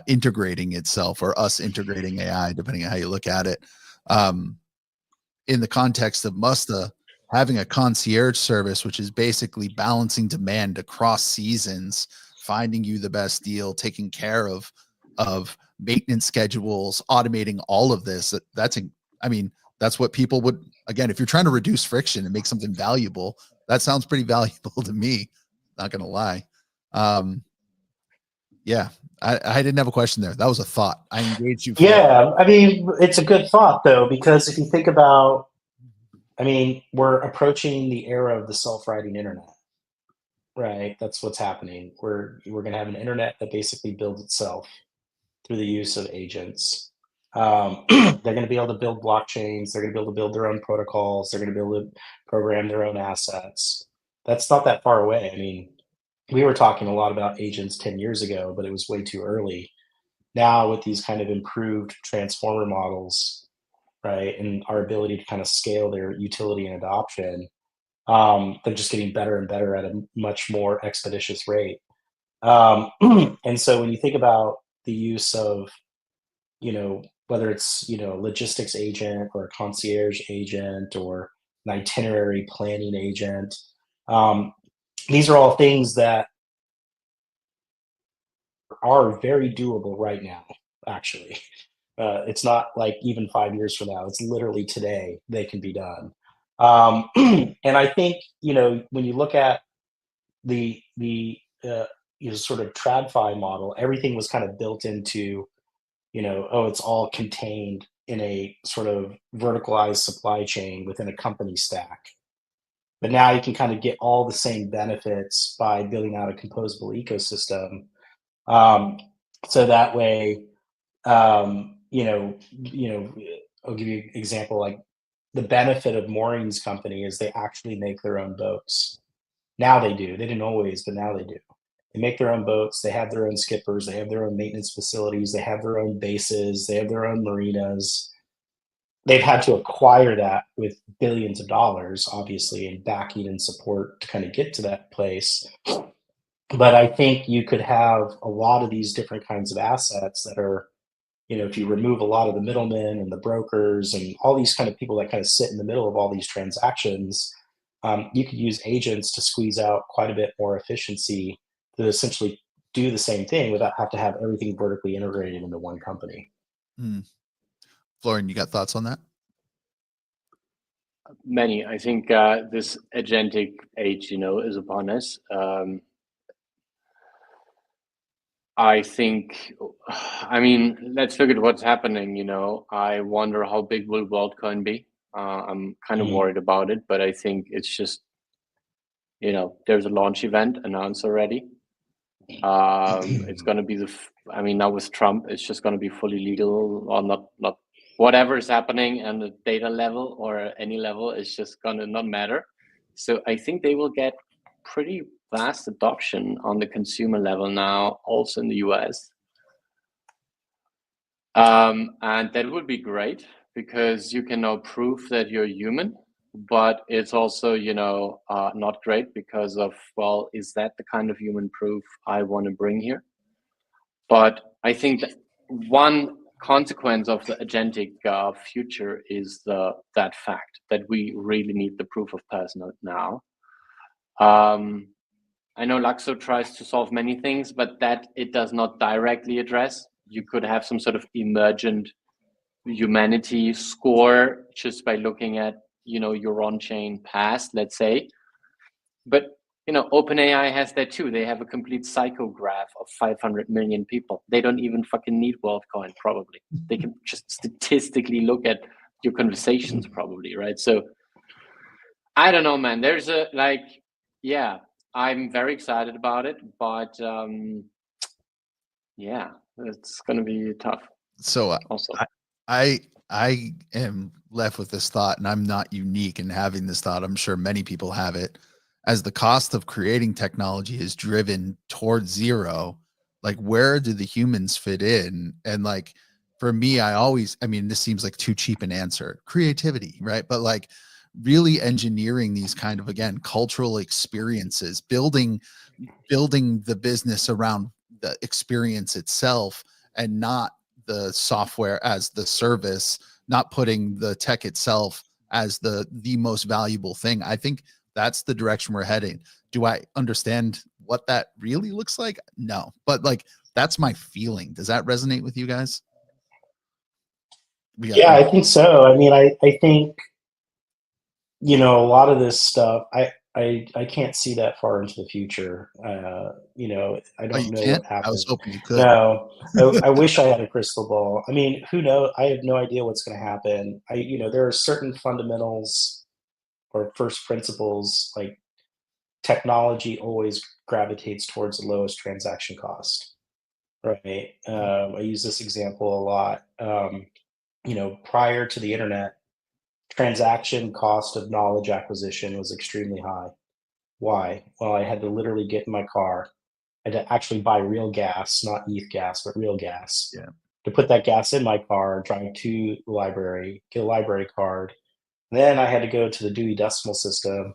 S1: integrating itself, or us integrating AI, depending on how you look at it. Um, in the context of Musta, having a concierge service, which is basically balancing demand across seasons, finding you the best deal, taking care of maintenance schedules, automating all of this. I mean, that's what people would, again, if you're trying to reduce friction and make something valuable, that sounds pretty valuable to me. Not gonna lie. Yeah, I didn't have a question there. That was a thought. I engaged you for
S2: Yeah, I mean, it's a good thought though, because if you think about, I mean, we're approaching the era of the self-writing internet, right? That's what's happening. We're going to have an internet that basically builds itself through the use of agents. They're going to be able to build blockchains. They're going to be able to build their own protocols. They're going to be able to program their own assets. That's not that far away. I mean, we were talking a lot about agents 10 years ago, but it was way too early. Now, with these kind of improved transformer models, right, and our ability to kind of scale their utility and adoption, they're just getting better and better at a much more expeditious rate. And so when you think about the use of, whether it's, logistics agent or a concierge agent or an itinerary planning agent, um, these are all things that are very doable right now, actually. It's not like even 5 years from now. It's literally today they can be done. And I think, when you look at the sort of TradFi model, everything was kind of built into, it's all contained in a sort of verticalized supply chain within a company stack. But now you can kind of get all the same benefits by building out a composable ecosystem. So that way, I'll give you an example. Like the benefit of Maureen's company is they actually make their own boats. Now they do. They didn't always, but now they do. They make their own boats. They have their own skippers. They have their own maintenance facilities. They have their own bases. They have their own marinas. They've had to acquire that with billions of dollars, obviously, and backing and support to kind of get to that place. But I think you could have a lot of these different kinds of assets that are, if you remove a lot of the middlemen and the brokers and all these kind of people that kind of sit in the middle of all these transactions, you could use agents to squeeze out quite a bit more efficiency to essentially do the same thing without have to have everything vertically integrated into one company.
S1: Florian, you got thoughts on that?
S3: Many. I think this agentic age, is upon us. I think, let's look at what's happening. I wonder how big will WorldCoin be. I'm kind of worried about it, but I think it's just, there's a launch event announced already. It's going to be now with Trump, it's just going to be fully legal, or not whatever is happening on the data level or any level is just going to not matter. So I think they will get pretty vast adoption on the consumer level now, also in the US. And that would be great because you can now prove that you're human, but it's also, not great because of, well, is that the kind of human proof I want to bring here? But I think that one consequence of the agentic future is that fact that we really need the proof of person now. I know Luxo tries to solve many things, but that it does not directly address. You could have some sort of emergent humanity score just by looking at, your on-chain past, let's say. But, OpenAI has that too. They have a complete psychograph of 500 million people. They don't even fucking need WorldCoin, probably. They can just statistically look at your conversations, probably, right? So, I don't know, man. There's I'm very excited about it, but it's going to be tough.
S1: So
S3: also,
S1: I am left with this thought, and I'm not unique in having this thought. I'm sure many people have it. As the cost of creating technology is driven towards zero, like where do the humans fit in? And like for me, this seems like too cheap an answer. Creativity, right? But like really engineering these kind of, again, cultural experiences, building the business around the experience itself and not the software as the service, not putting the tech itself as the most valuable thing. I think that's the direction we're heading. Do I understand what that really looks like? No, but like that's my feeling. Does that resonate with you guys?
S2: Yeah, I think so. I think a lot of this stuff, I can't see that far into the future. I don't know what happens.
S1: I was hoping you could.
S2: No, I wish I had a crystal ball. Who knows? I have no idea what's going to happen. There are certain fundamentals or first principles, like technology always gravitates towards the lowest transaction cost, right? I use this example a lot. Prior to the internet, transaction cost of knowledge acquisition was extremely high. Why? Well, I had to literally get in my car. I had to actually buy real gas, not ETH gas, but real gas.
S1: Yeah.
S2: To put that gas in my car, drive to the library, get a library card. Then I had to go to the Dewey Decimal System,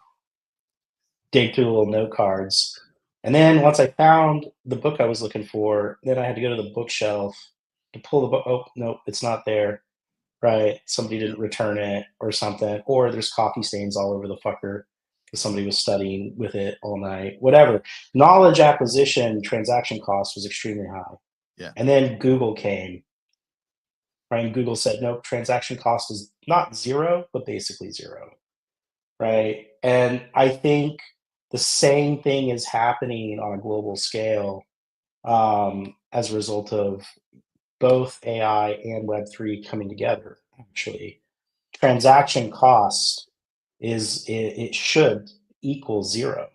S2: dig through the little note cards. And then once I found the book I was looking for, then I had to go to the bookshelf to pull the book. Oh, no, it's not there. Right. Somebody didn't return it or something. Or there's coffee stains all over the fucker because somebody was studying with it all night. Whatever. Knowledge acquisition transaction cost was extremely high.
S1: Yeah.
S2: And then Google came. Right. And Google said, nope, transaction cost is not zero, but basically zero. Right. And I think the same thing is happening on a global scale as a result of both AI and Web3 coming together. Actually, transaction cost is it should equal zero,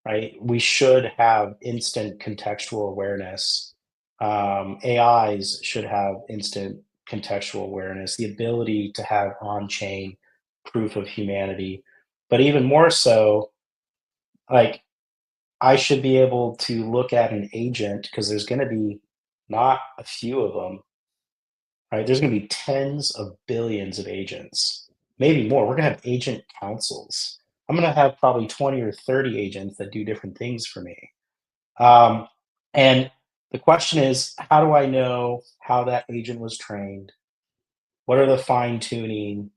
S2: right? We should have instant contextual awareness. AIs should have instant contextual awareness, the ability to have on-chain proof of humanity. But even more so, like, I should be able to look at an agent because there's going to be not a few of them, right? There's going to be tens of billions of agents, maybe more. We're going to have agent councils. I'm going to have probably 20 or 30 agents that do different things for me. And the question is, how do I know how that agent was trained? What are the fine tuning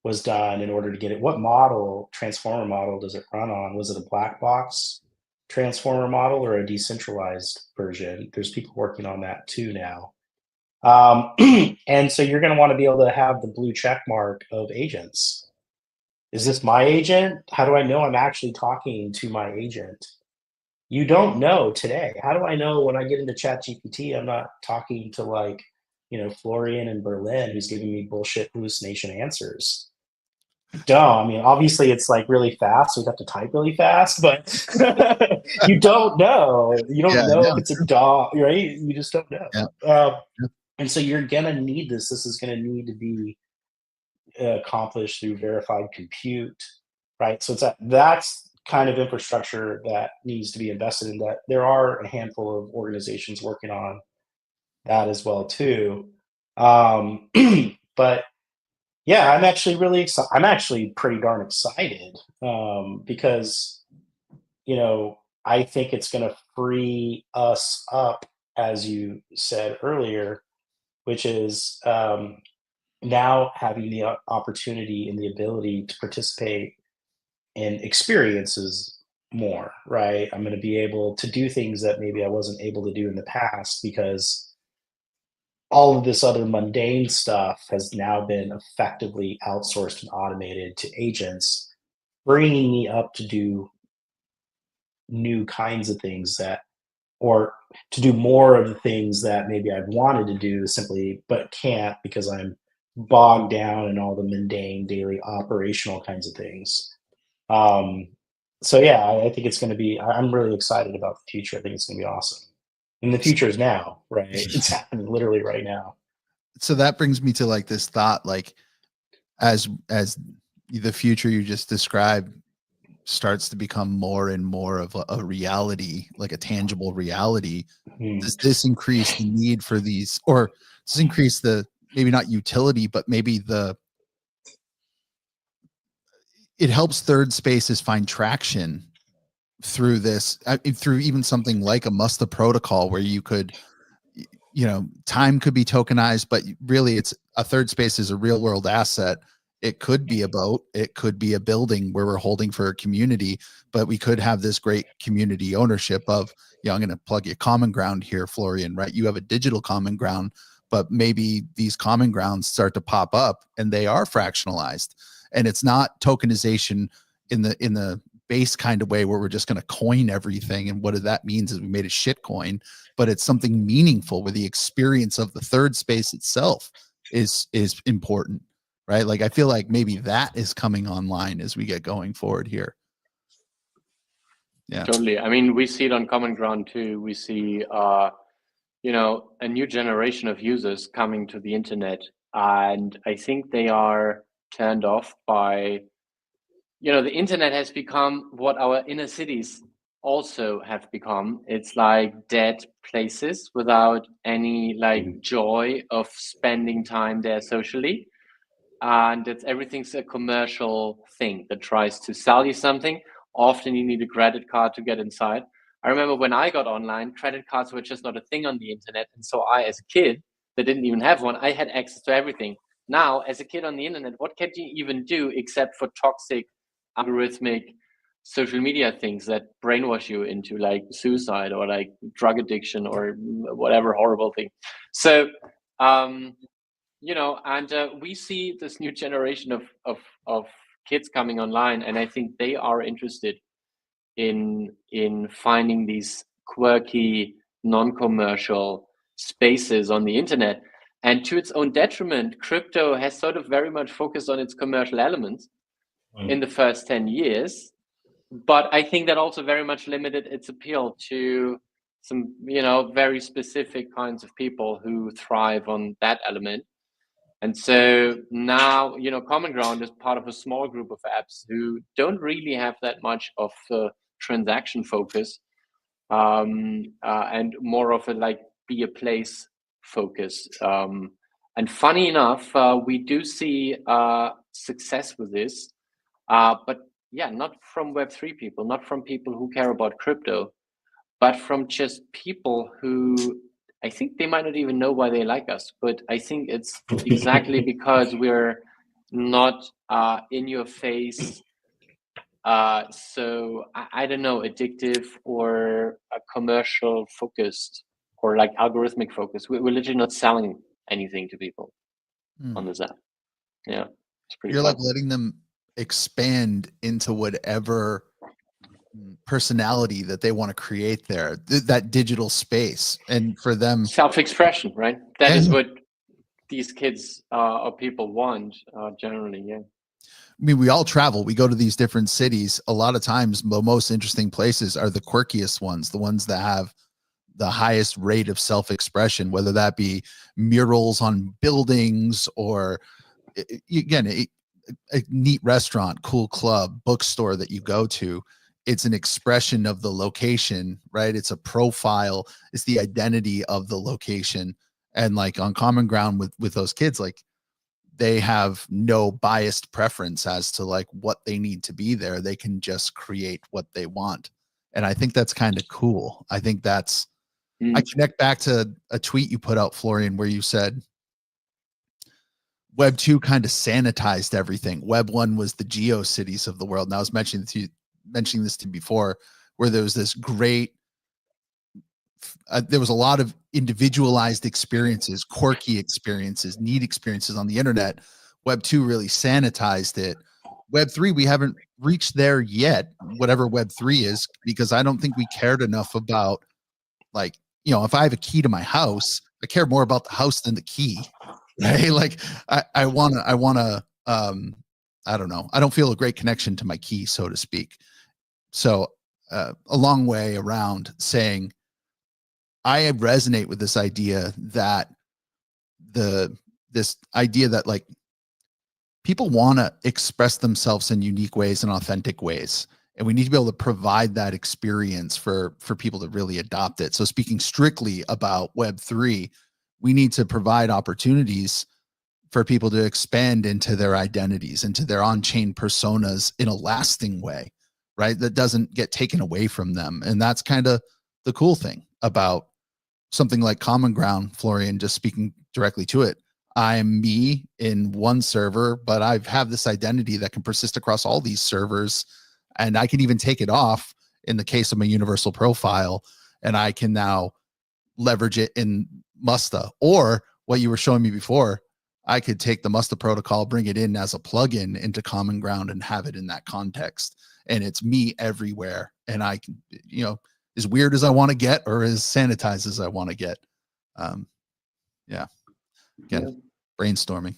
S2: was done in order to get it? What model, transformer model, does it run on? Was it a black box transformer model or a decentralized version? There's people working on that too now. And so you're going to want to be able to have the blue check mark of agents. Is this my agent? How do I know I'm actually talking to my agent? You don't know today. How do I know when I get into ChatGPT, I'm not talking to, like, Florian in Berlin who's giving me bullshit hallucination answers? Don't. I mean, obviously it's like really fast, so you have to type really fast, but you don't know. You don't know if it's a dog, right? You just don't know.
S1: Yeah.
S2: And so you're gonna need this. This is gonna need to be accomplished through verified compute, right? So that's kind of infrastructure that needs to be invested in. That there are a handful of organizations working on that as well too. But yeah, I'm actually really excited. I'm actually pretty darn excited because I think it's going to free us up, as you said earlier, which is now having the opportunity and the ability to participate in experiences more, right? I'm going to be able to do things that maybe I wasn't able to do in the past because all of this other mundane stuff has now been effectively outsourced and automated to agents, bringing me up to do new kinds of things or to do more of the things that maybe I've wanted to do simply, but can't because I'm bogged down in all the mundane daily operational kinds of things. So yeah, I think it's going to be, I'm really excited about the future. I think it's going to be awesome. And the future is now, right? It's happening literally right now.
S1: So that brings me to like this thought, like as the future you just described starts to become more and more of a reality, like a tangible reality, does this increase the need for these, or does this increase the, maybe not utility, but maybe it helps third spaces find traction through this, through even something like a Mustaa protocol where you could, time could be tokenized, but really it's a third space is a real world asset. It could be a boat, it could be a building where we're holding for a community, but we could have this great community ownership of, I'm going to plug you common ground here, Florian, right? You have a digital common ground, but maybe these common grounds start to pop up and they are fractionalized, and it's not tokenization in the base kind of way where we're just going to coin everything. And what that means is we made a shit coin, but it's something meaningful where the experience of the third space itself is important, right? Like, I feel like maybe that is coming online as we get going forward here. Yeah,
S3: totally. I mean, we see it on common ground too. We see, a new generation of users coming to the internet, and I think they are turned off by, the internet has become what our inner cities also have become. It's like dead places without any joy of spending time there socially. And everything's a commercial thing that tries to sell you something. Often you need a credit card to get inside. I remember when I got online, credit cards were just not a thing on the internet. And so I, as a kid that didn't even have one, I had access to everything. Now, as a kid on the internet, what can you even do except for toxic, algorithmic social media things that brainwash you into like suicide or like drug addiction or whatever horrible thing? So, and we see this new generation of kids coming online, and I think they are interested in finding these quirky, non-commercial spaces on the internet. And to its own detriment, crypto has sort of very much focused on its commercial elements in the first 10 years. But I think that also very much limited its appeal to some, very specific kinds of people who thrive on that element. And so now, Common Ground is part of a small group of apps who don't really have that much of a transaction focus, and more of a be a place focus. And funny enough, we do see success with this, but yeah, not from Web3 people, not from people who care about crypto, but from just people who, I think they might not even know why they like us, but I think it's exactly because we're not in your face, so I don't know, addictive or commercial focused or algorithmic focused. We're literally not selling anything to people on this app. Yeah, it's pretty
S1: You're
S3: fun.
S1: letting them expand into whatever personality that they want to create there, that digital space. And for them,
S3: self-expression, right? That is what these kids or people want generally. Yeah.
S1: I mean, we all travel, we go to these different cities. A lot of times the most interesting places are the quirkiest ones, the ones that have the highest rate of self-expression, whether that be murals on buildings or, again, a neat restaurant, cool club, bookstore that you go to. It's an expression of the location, right? It's a profile. It's the identity of the location. And on Common Ground with those kids, they have no biased preference as to what they need to be there. They can just create what they want. And I think that's kind of cool. I think that's, I connect back to a tweet you put out, Florian, where you said Web 2 kind of sanitized everything. Web 1 was the GeoCities of the world. And I was mentioning this to you before, where there was this great, there was a lot of individualized experiences, quirky experiences, neat experiences on the internet. Web 2 really sanitized it. Web 3, we haven't reached there yet, whatever Web 3 is, because I don't think we cared enough about, if I have a key to my house, I care more about the house than the key, right? I want to, I don't know. I don't feel a great connection to my key, so to speak. So a long way around saying, I resonate with this idea that this idea that people want to express themselves in unique ways and authentic ways. And we need to be able to provide that experience for people to really adopt it. So speaking strictly about Web3, we need to provide opportunities for people to expand into their identities, into their on-chain personas in a lasting way, right? That doesn't get taken away from them. And that's kind of the cool thing about something like Common Ground, Florian, just speaking directly to it. I'm me in one server, but I have this identity that can persist across all these servers. And I can even take it off in the case of my universal profile, and I can now leverage it in Mustaa. Or what you were showing me before, I could take the Mustaa protocol, bring it in as a plugin into Common Ground and have it in that context. And it's me everywhere. And I can, as weird as I want to get or as sanitized as I want to get. Again, brainstorming.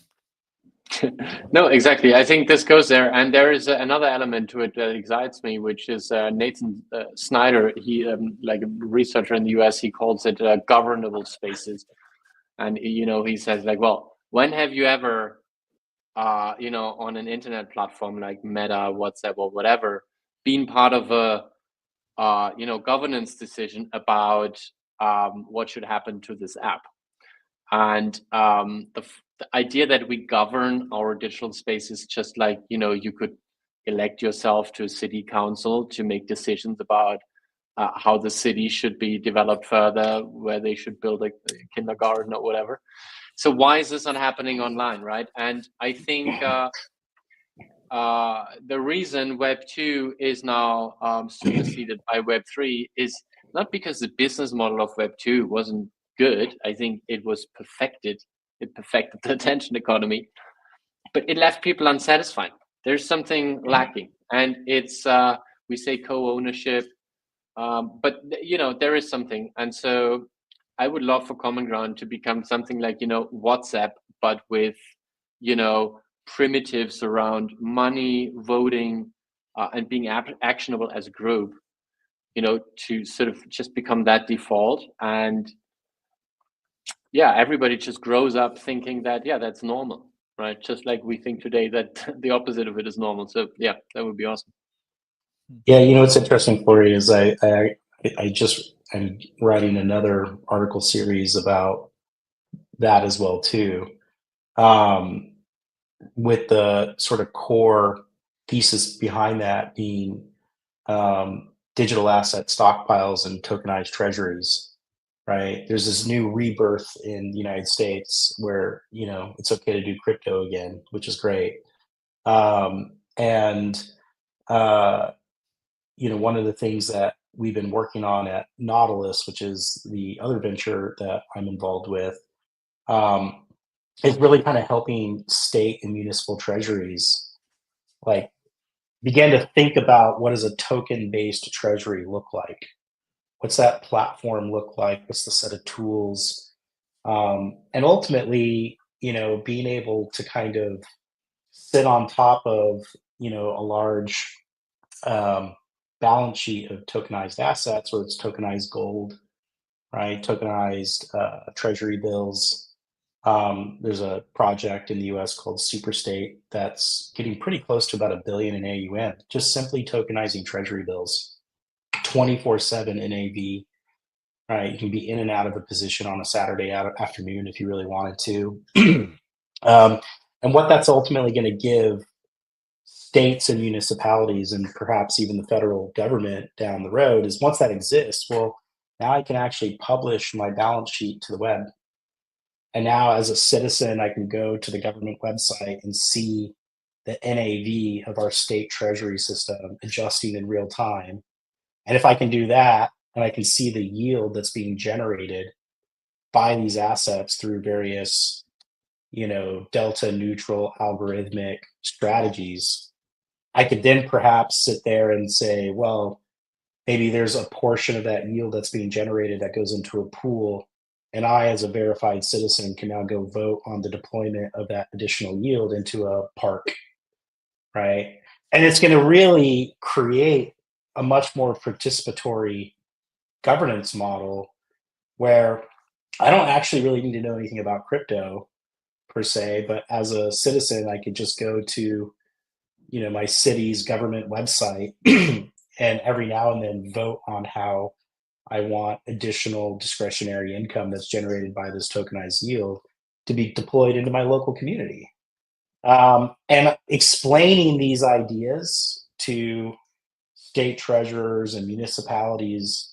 S3: No, exactly. I think this goes there. And there is another element to it that excites me, which is Nathan Snyder. He, like a researcher in the US, he calls it governable spaces. And, he says well, when have you ever, on an internet platform like Meta, WhatsApp, or whatever, been part of a, governance decision about what should happen to this app? And the idea that we govern our digital spaces, just like, you could elect yourself to a city council to make decisions about how the city should be developed further, where they should build a kindergarten or whatever. So why is this not happening online, right? And I think the reason Web 2 is now superseded by Web 3 is not because the business model of Web 2 wasn't good. I think it was perfected. It perfected the attention economy, but it left people unsatisfied. There's something lacking, and it's we say co-ownership, but there is something. And so I would love for Common Ground to become something like WhatsApp, but with primitives around money, voting, and being actionable as a group, you know, to sort of just become that default. And yeah, everybody just grows up thinking that, yeah, that's normal, right? Just like we think today that the opposite of it is normal. So yeah, that would be awesome.
S2: Yeah, you know what's interesting, Florian, is I just am writing another article series about that as well too, with the sort of core thesis behind that being digital asset stockpiles and tokenized treasuries. Right? There's this new rebirth in the United States where, you know, it's okay to do crypto again, which is great. And you know, one of the things that we've been working on at Nautilus, which is the other venture that I'm involved with, is really kind of helping state and municipal treasuries like begin to think about what does a token-based treasury look like? What's that platform look like? What's the set of tools? And ultimately, you know, being able to kind of sit on top of, you know, a large balance sheet of tokenized assets, where it's tokenized gold, right? Tokenized treasury bills. There's a project in the US called Superstate that's getting pretty close to about $1 billion in AUM, just simply tokenizing treasury bills, 24/7 NAV. Right, you can be in and out of a position on a Saturday afternoon if you really wanted to. And what that's ultimately going to give states and municipalities, and perhaps even the federal government down the road, is once that exists, well, now I can actually publish my balance sheet to the web. And now, as a citizen, I can go to the government website and see the NAV of our state treasury system adjusting in real time. And if I can do that, and I can see the yield that's being generated by these assets through various, you know, delta neutral algorithmic strategies, I could then perhaps sit there and say, well, maybe there's a portion of that yield that's being generated that goes into a pool, and I, as a verified citizen, can now go vote on the deployment of that additional yield into a park, right? And it's going to really create a much more participatory governance model where I don't actually really need to know anything about crypto per se, but as a citizen, I could just go to, you know, my city's government website and every now and then vote on how I want additional discretionary income that's generated by this tokenized yield to be deployed into my local community. And explaining these ideas to state treasurers and municipalities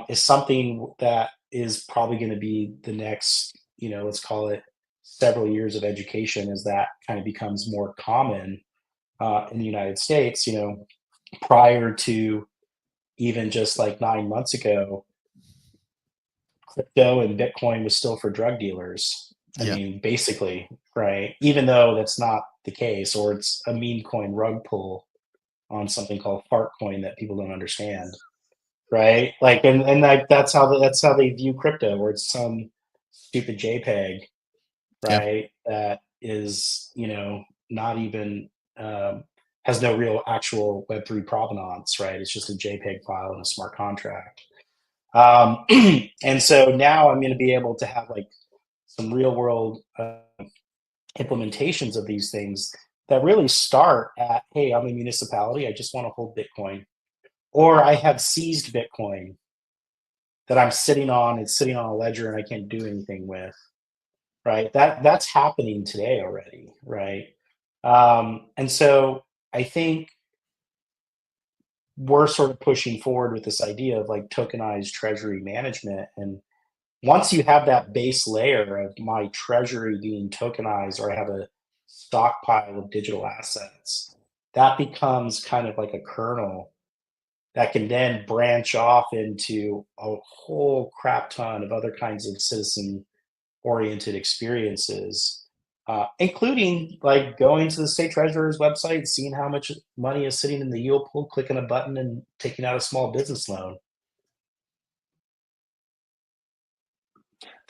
S2: is something that is probably going to be the next, you know, let's call it several years of education as that kind of becomes more common in the United States. You know, prior to even just like 9 months ago, crypto and Bitcoin was still for drug dealers. I mean, basically, right? Even though that's not the case, or it's a meme coin rug pull on something called fart coin that people don't understand. Right, like, and like that's how they view crypto, where it's some stupid JPEG, right? That is, you know, not even has no real actual Web3 provenance, right? It's just a JPEG file in a smart contract. And so now I'm going to be able to have like some real world implementations of these things that really start at, hey, I'm a municipality, I just want to hold Bitcoin. Or I have seized Bitcoin that I'm sitting on. It's sitting on a ledger and I can't do anything with, right? That's happening today already, right? And so I think we're sort of pushing forward with this idea of like tokenized treasury management. And once you have that base layer of my treasury being tokenized, or I have a stockpile of digital assets, that becomes kind of like a kernel that can then branch off into a whole crap ton of other kinds of citizen-oriented experiences, including like going to the state treasurer's website, seeing how much money is sitting in the yield pool, clicking a button, and taking out a small business loan.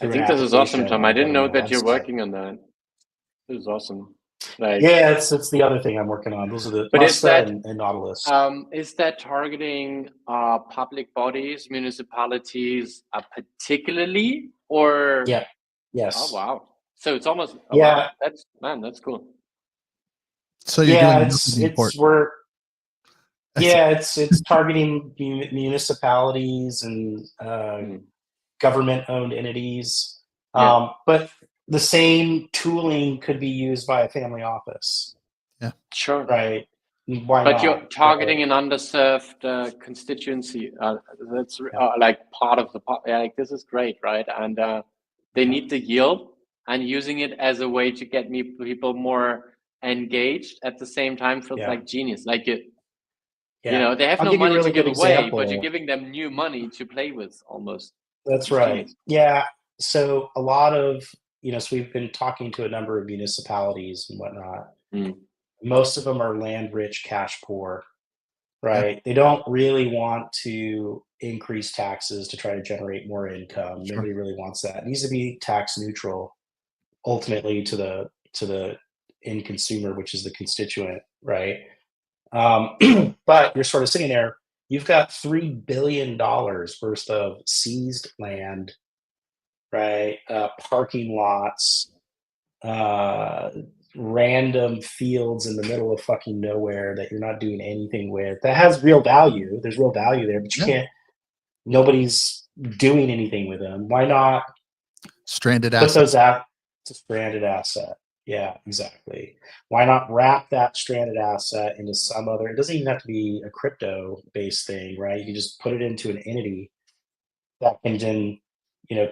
S3: I think this is awesome, Tom. I didn't know that you're working on that. This is awesome. Like,
S2: Yeah, it's the other thing I'm working on. Those are the
S3: but is
S2: Mustaa
S3: that
S2: and Nautilus.
S3: is that targeting public bodies, municipalities, particularly, or?
S2: Yeah.
S3: Oh
S2: Yes.
S3: wow! So it's almost
S2: Yeah.
S3: wow. That's cool.
S1: So you're
S2: Yeah.
S1: doing nothing important.
S2: It's targeting municipalities and government-owned entities.
S3: Yeah.
S2: But the same tooling could be used by a family office,
S1: Yeah.
S3: Sure.
S2: right? Why
S3: But
S2: not?
S3: you're targeting
S2: Right?
S3: an underserved constituency. That's
S2: Yeah.
S3: like part of the yeah, like this is great, right? And they need the yield, and using it as a way to get people more engaged at the same time feels
S2: Yeah.
S3: like genius. Like it,
S2: Yeah.
S3: you know, they have
S2: I'll
S3: no
S2: give you a
S3: money
S2: really
S3: to give
S2: good
S3: away, but you're
S2: example.
S3: giving them new money to play with almost.
S2: That's
S3: It's
S2: right.
S3: genius.
S2: Yeah. So a lot of, so we've been talking to a number of municipalities and whatnot.
S3: Mm.
S2: Most of them are land rich, cash poor,
S1: Yeah.
S2: right? They don't really want to increase taxes to try to generate more income.
S1: Sure.
S2: Nobody really wants that. It needs to be tax neutral ultimately to the end consumer, which is the constituent, right? But you're sort of sitting there, you've got $3 billion worth of seized land, right? Parking lots, random fields in the middle of fucking nowhere that you're not doing anything with. That has real value. There's real value there, but you
S1: Yeah.
S2: can't, nobody's doing anything with them. Why not
S1: Stranded
S2: put
S1: assets.
S2: those out to stranded asset? Yeah, exactly. Why not wrap that stranded asset into some other, it doesn't even have to be a crypto based thing, right? You can just put it into an entity that can then,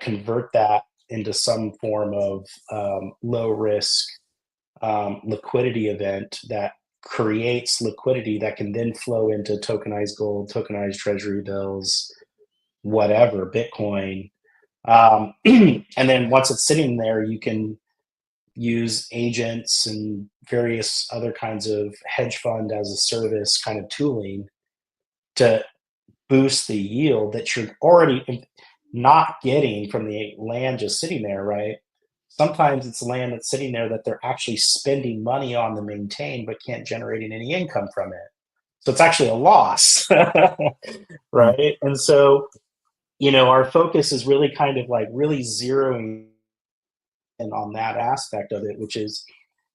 S2: convert that into some form of low risk liquidity event that creates liquidity that can then flow into tokenized gold, tokenized treasury bills, whatever, Bitcoin. And then once it's sitting there, you can use agents and various other kinds of hedge fund as a service kind of tooling to boost the yield that you're already not getting from the land just sitting there, right? Sometimes it's land that's sitting there that they're actually spending money on to maintain, but can't generate any income from it. So it's actually a loss, right? And so, our focus is really kind of like really zeroing in on that aspect of it, which is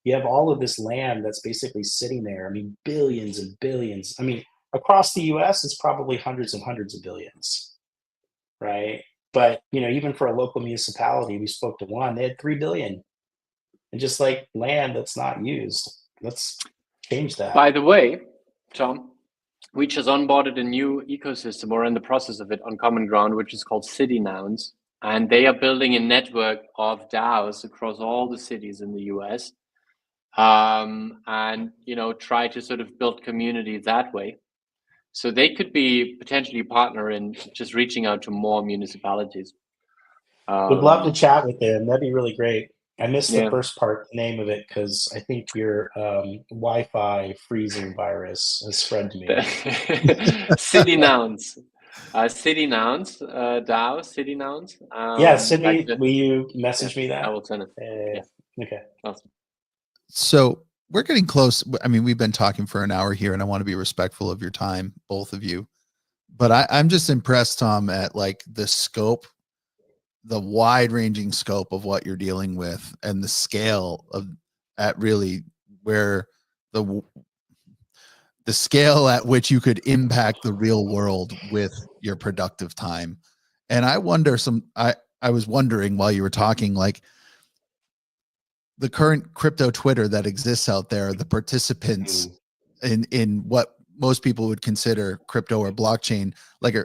S2: you have all of this land that's basically sitting there. I mean, billions and billions. I mean, across the US, it's probably hundreds and hundreds of billions, right? But, even for a local municipality, we spoke to one, they had 3 billion and just like land that's not used. Let's change that.
S3: By the way, Tom, we just onboarded a new ecosystem, or in the process of it, on Common Ground, which is called City Nouns. And they are building a network of DAOs across all the cities in the US. And, try to sort of build community that way. So they could be potentially a partner in just reaching out to more municipalities.
S2: Would love to chat with them. That'd be really great. I missed the
S3: Yeah.
S2: first part, the name of it, because I think your Wi-Fi freezing virus has spread to me.
S3: City Nouns. City Nouns, DAO, City Nouns.
S2: Yeah, Sydney,
S3: like
S2: will you message me
S3: I
S2: that?
S3: will send it. Yeah.
S2: Okay.
S3: Awesome.
S1: So we're getting close. I mean, we've been talking for an hour here, and I want to be respectful of your time, both of you. But I'm just impressed, Tom, at like the scope, the wide ranging scope of what you're dealing with, and the scale of at really where the scale at which you could impact the real world with your productive time. And I wonder I was wondering while you were talking, like the current crypto Twitter that exists out there, the participants in what most people would consider crypto or blockchain, like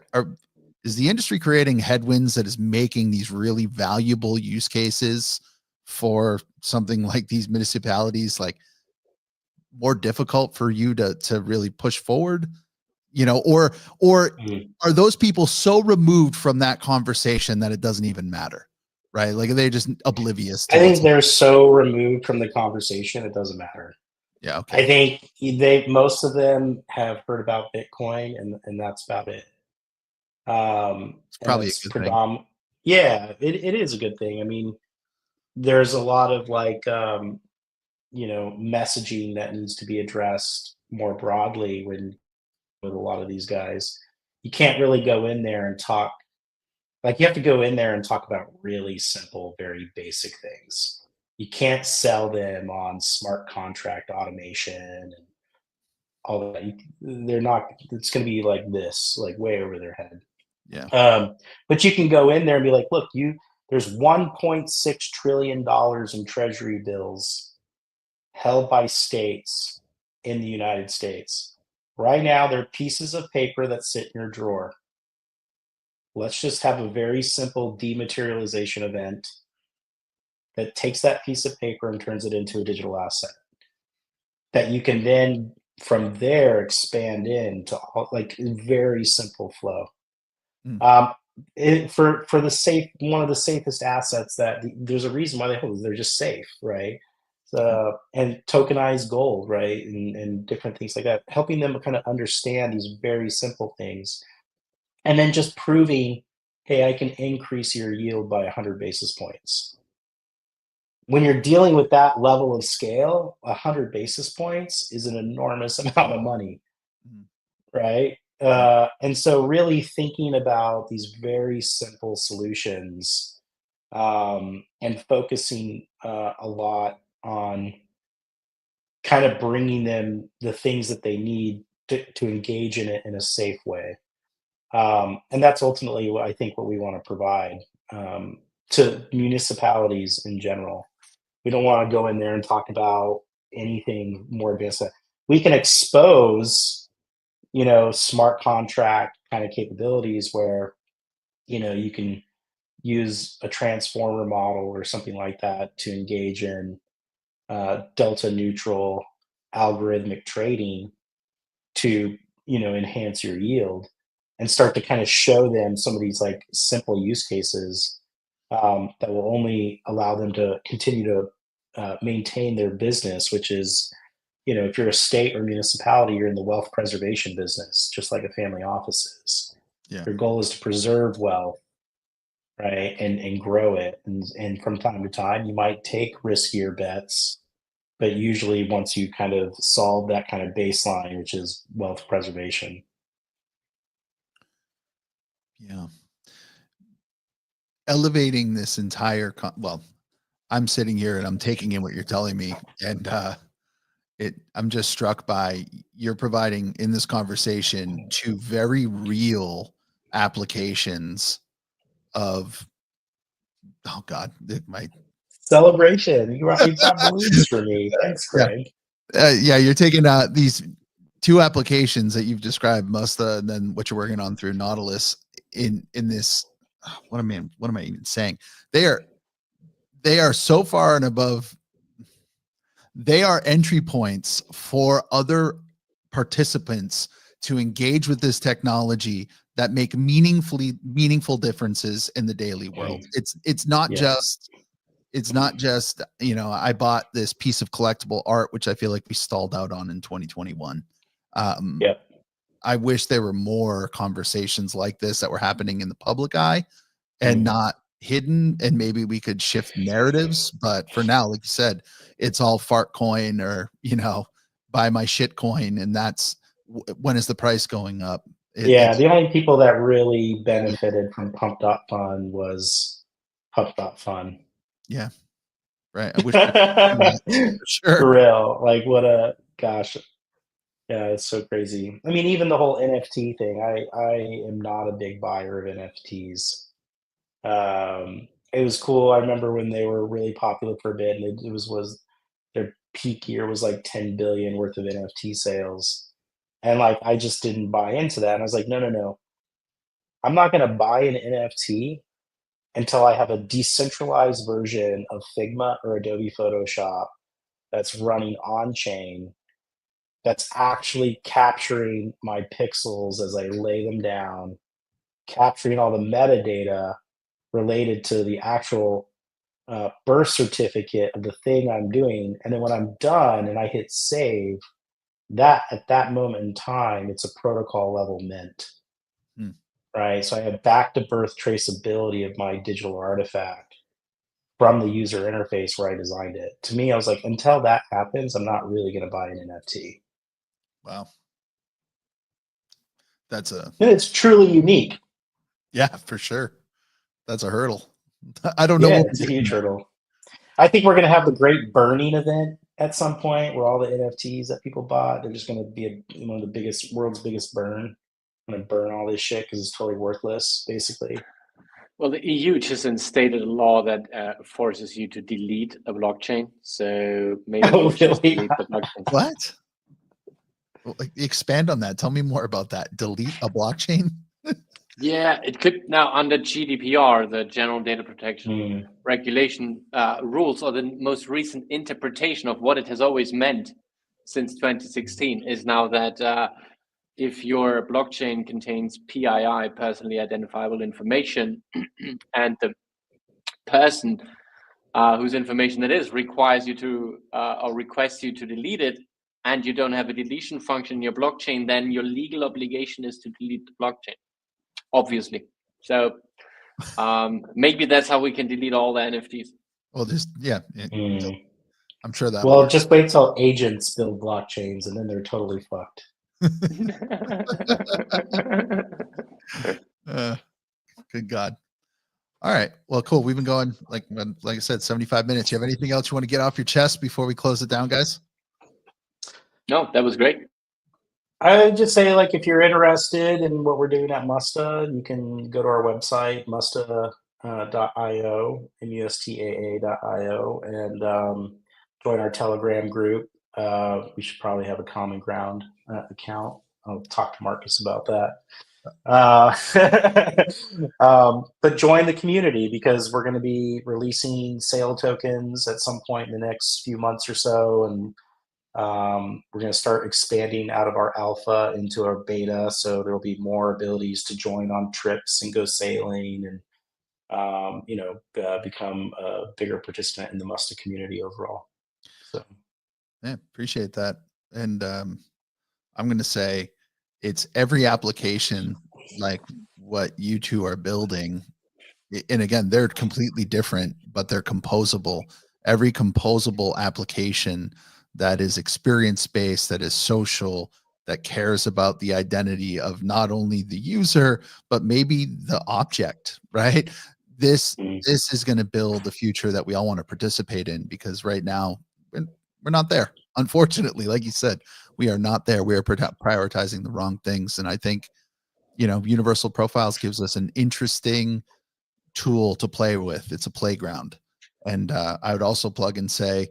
S1: is the industry creating headwinds that is making these really valuable use cases for something like these municipalities like more difficult for you to really push forward, or are those people so removed from that conversation that it doesn't even matter, right? Like, are they just oblivious to
S2: I think they're so removed from the conversation, it doesn't matter.
S3: Yeah,
S2: okay. I think most of them have heard about Bitcoin, and that's about it.
S1: It's probably a good thing.
S2: Yeah, it is a good thing. I mean, there's a lot of like messaging that needs to be addressed more broadly with a lot of these guys. You can't really go in there and talk like you have to go in there and talk about really simple, very basic things. You can't sell them on smart contract automation and all that. They're not. It's going to be like this, like way over their head.
S1: Yeah.
S2: But you can go in there and be like, look, there's $1.6 trillion in treasury bills held by states in the United States. Right now, they're pieces of paper that sit in your drawer. Let's just have a very simple dematerialization event that takes that piece of paper and turns it into a digital asset that you can then from there expand into like very simple flow.
S1: Mm.
S2: For one of the safest assets that there's a reason why they hold. They're just safe, right? And tokenized gold, right, and different things like that, helping them kind of understand these very simple things, and then just proving, hey, I can increase your yield by 100 basis points. When you're dealing with that level of scale, 100 basis points is an enormous amount of money, right? And so really thinking about these very simple solutions, and focusing a lot on kind of bringing them the things that they need to engage in it in a safe way. And that's ultimately what I think what we want to provide to municipalities in general. We don't want to go in there and talk about anything more advanced. We can expose, smart contract kind of capabilities where, you can use a transformer model or something like that to engage in delta neutral algorithmic trading to, enhance your yield and start to kind of show them some of these like simple use cases that will only allow them to continue to maintain their business, which is, if you're a state or municipality, you're in the wealth preservation business, just like a family office is.
S1: Yeah.
S2: Your goal is to preserve wealth, right, and grow it. And from time to time, you might take riskier bets, but usually once you kind of solve that kind of baseline, which is wealth preservation.
S1: Yeah. Elevating this entire well, I'm sitting here and I'm taking in what you're telling me, and I'm just struck by you're providing in this conversation two very real applications of, oh God, my
S2: Celebration. You brought balloons for me. Thanks,
S1: yeah.
S2: Greg.
S1: Yeah, you're taking these two applications that you've described, Mustaa, and then what you're working on through Nautilus in this. What am I even saying? They are so far and above. They are entry points for other participants to engage with this technology that make meaningful differences in the daily world. It's not just I bought this piece of collectible art, which I feel like we stalled out on in 2021.
S2: Yep.
S1: I wish there were more conversations like this that were happening in the public eye and not hidden, and maybe we could shift narratives. But for now, like you said, it's all fart coin or, buy my shit coin. And that's when is the price going up?
S2: The only people that really benefited from Pump.Fun was Pump.Fun.
S1: Yeah. Right. I wish for sure.
S2: For real. Like gosh. Yeah, it's so crazy. I mean, even the whole NFT thing, I am not a big buyer of NFTs. It was cool. I remember when they were really popular for a bit, and it was their peak year was like 10 billion worth of NFT sales. And like I just didn't buy into that. And I was like, no. I'm not gonna buy an NFT until I have a decentralized version of Figma or Adobe Photoshop that's running on chain, that's actually capturing my pixels as I lay them down, capturing all the metadata related to the actual birth certificate of the thing I'm doing. And then when I'm done and I hit save, that at that moment in time, it's a protocol level mint, right? So I have back to birth traceability of my digital artifact. from the user interface where I designed it. To me, I was like, until that happens, I'm not really going to buy an NFT.
S1: Wow. That's a,
S2: And it's truly unique.
S1: yeah, for sure. That's a hurdle. I don't know.
S2: Yeah,
S1: what
S2: it's
S1: we're
S2: a
S1: doing
S2: huge
S1: there.
S2: hurdle. I think we're going to have the great burning event at some point where all the NFTs that people bought, they're just going to be one of the biggest, world's biggest burn. I'm going to burn all this shit because it's totally worthless, basically.
S3: Well, the EU just instated a law that forces you to delete a blockchain. So maybe
S2: Oh,
S3: we just
S2: really?
S3: delete the blockchain.
S1: What? Well, like, expand on that. Tell me more about that. Delete a blockchain?
S3: Yeah, it could now under GDPR, the General Data Protection
S2: Mm.
S3: Regulation rules, or the most recent interpretation of what it has always meant since 2016, is now that if your blockchain contains PII, personally identifiable information, and the person whose information it is requires you to or requests you to delete it, and you don't have a deletion function in your blockchain, then your legal obligation is to delete the blockchain, obviously. So maybe that's how we can delete all the NFTs.
S1: Well, just, yeah.
S2: Mm.
S1: I'm sure that.
S2: Well, just wait till agents build blockchains and then they're totally fucked.
S1: Good God. All right. Well, cool. We've been going, like I said, 75 minutes. You have anything else you want to get off your chest before we close it down, guys?
S3: No, that was great.
S2: I would just say, like, if you're interested in what we're doing at Mustaa, you can go to our website, mustaa.io, mustaa.io, and join our Telegram group. We should probably have a Common Ground account. I'll talk to Marcus about that. But join the community because we're going to be releasing sale tokens at some point in the next few months or so, and we're going to start expanding out of our alpha into our beta, so there will be more abilities to join on trips and go sailing and become a bigger participant in the Mustaa community overall. So
S1: yeah, appreciate that. And I'm going to say it's every application like what you two are building. And again, they're completely different, but they're composable. Every composable application that is experience-based, that is social, that cares about the identity of not only the user, but maybe the object, right? This is going to build the future that we all want to participate in, because right now we're not there. Unfortunately, like you said, we are not there. We are prioritizing the wrong things. And I think, Universal Profiles gives us an interesting tool to play with. It's a playground. And I would also plug and say,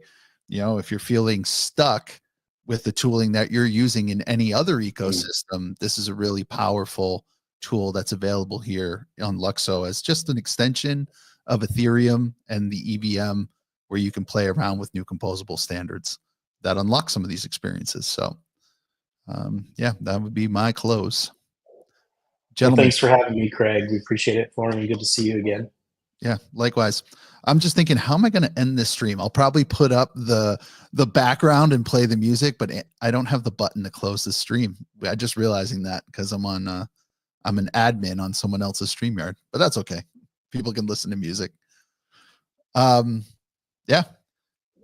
S1: if you're feeling stuck with the tooling that you're using in any other ecosystem, this is a really powerful tool that's available here on Luxo as just an extension of Ethereum and the EVM, where you can play around with new composable standards that unlock some of these experiences. So yeah, that would be my close. Gentlemen,
S2: well, thanks for having me, Craig. We appreciate it, Florian. Good to see you again.
S1: Yeah, likewise. I'm just thinking, how am I going to end this stream? I'll probably put up the background and play the music, but I don't have the button to close the stream. I just realizing that because I'm on I'm an admin on someone else's StreamYard, but that's okay. People can listen to music. Yeah,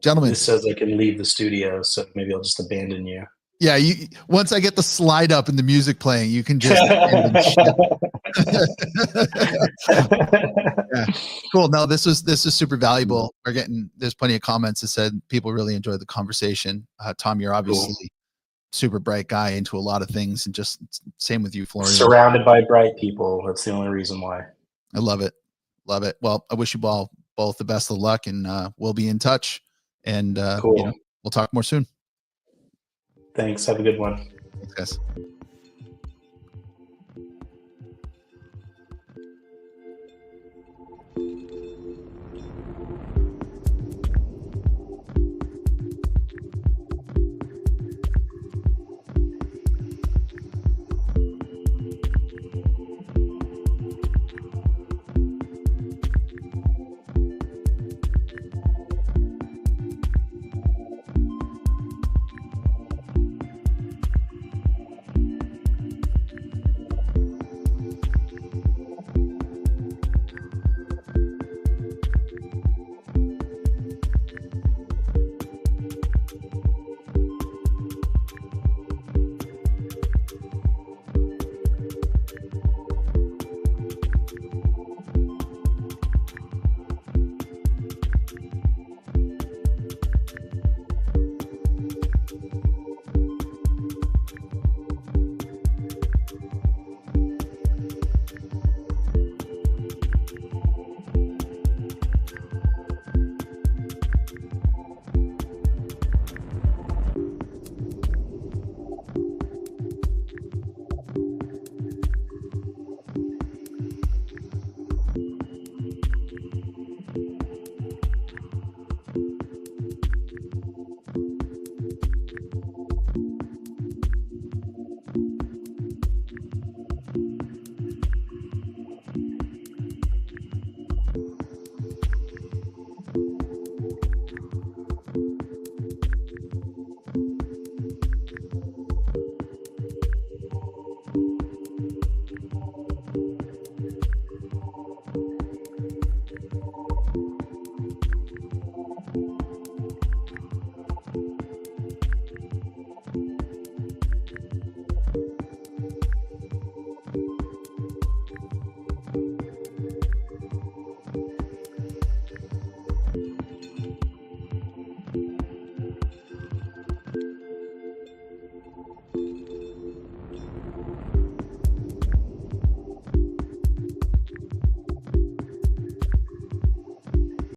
S1: gentlemen.
S2: This says I can leave the studio, so maybe I'll just abandon you.
S1: Yeah, once I get the slide up and the music playing, you can just yeah. Cool. No, this is super valuable. There's plenty of comments that said people really enjoyed the conversation. Tom, you're obviously super bright guy, into a lot of things, and just same with you, Florian.
S2: Surrounded by bright people. That's the only reason why.
S1: I love it. Love it. Well, I wish you all both the best of luck, and we'll be in touch, and
S2: cool.
S1: we'll talk more soon.
S2: Thanks. Have a good one.
S1: Thanks, guys.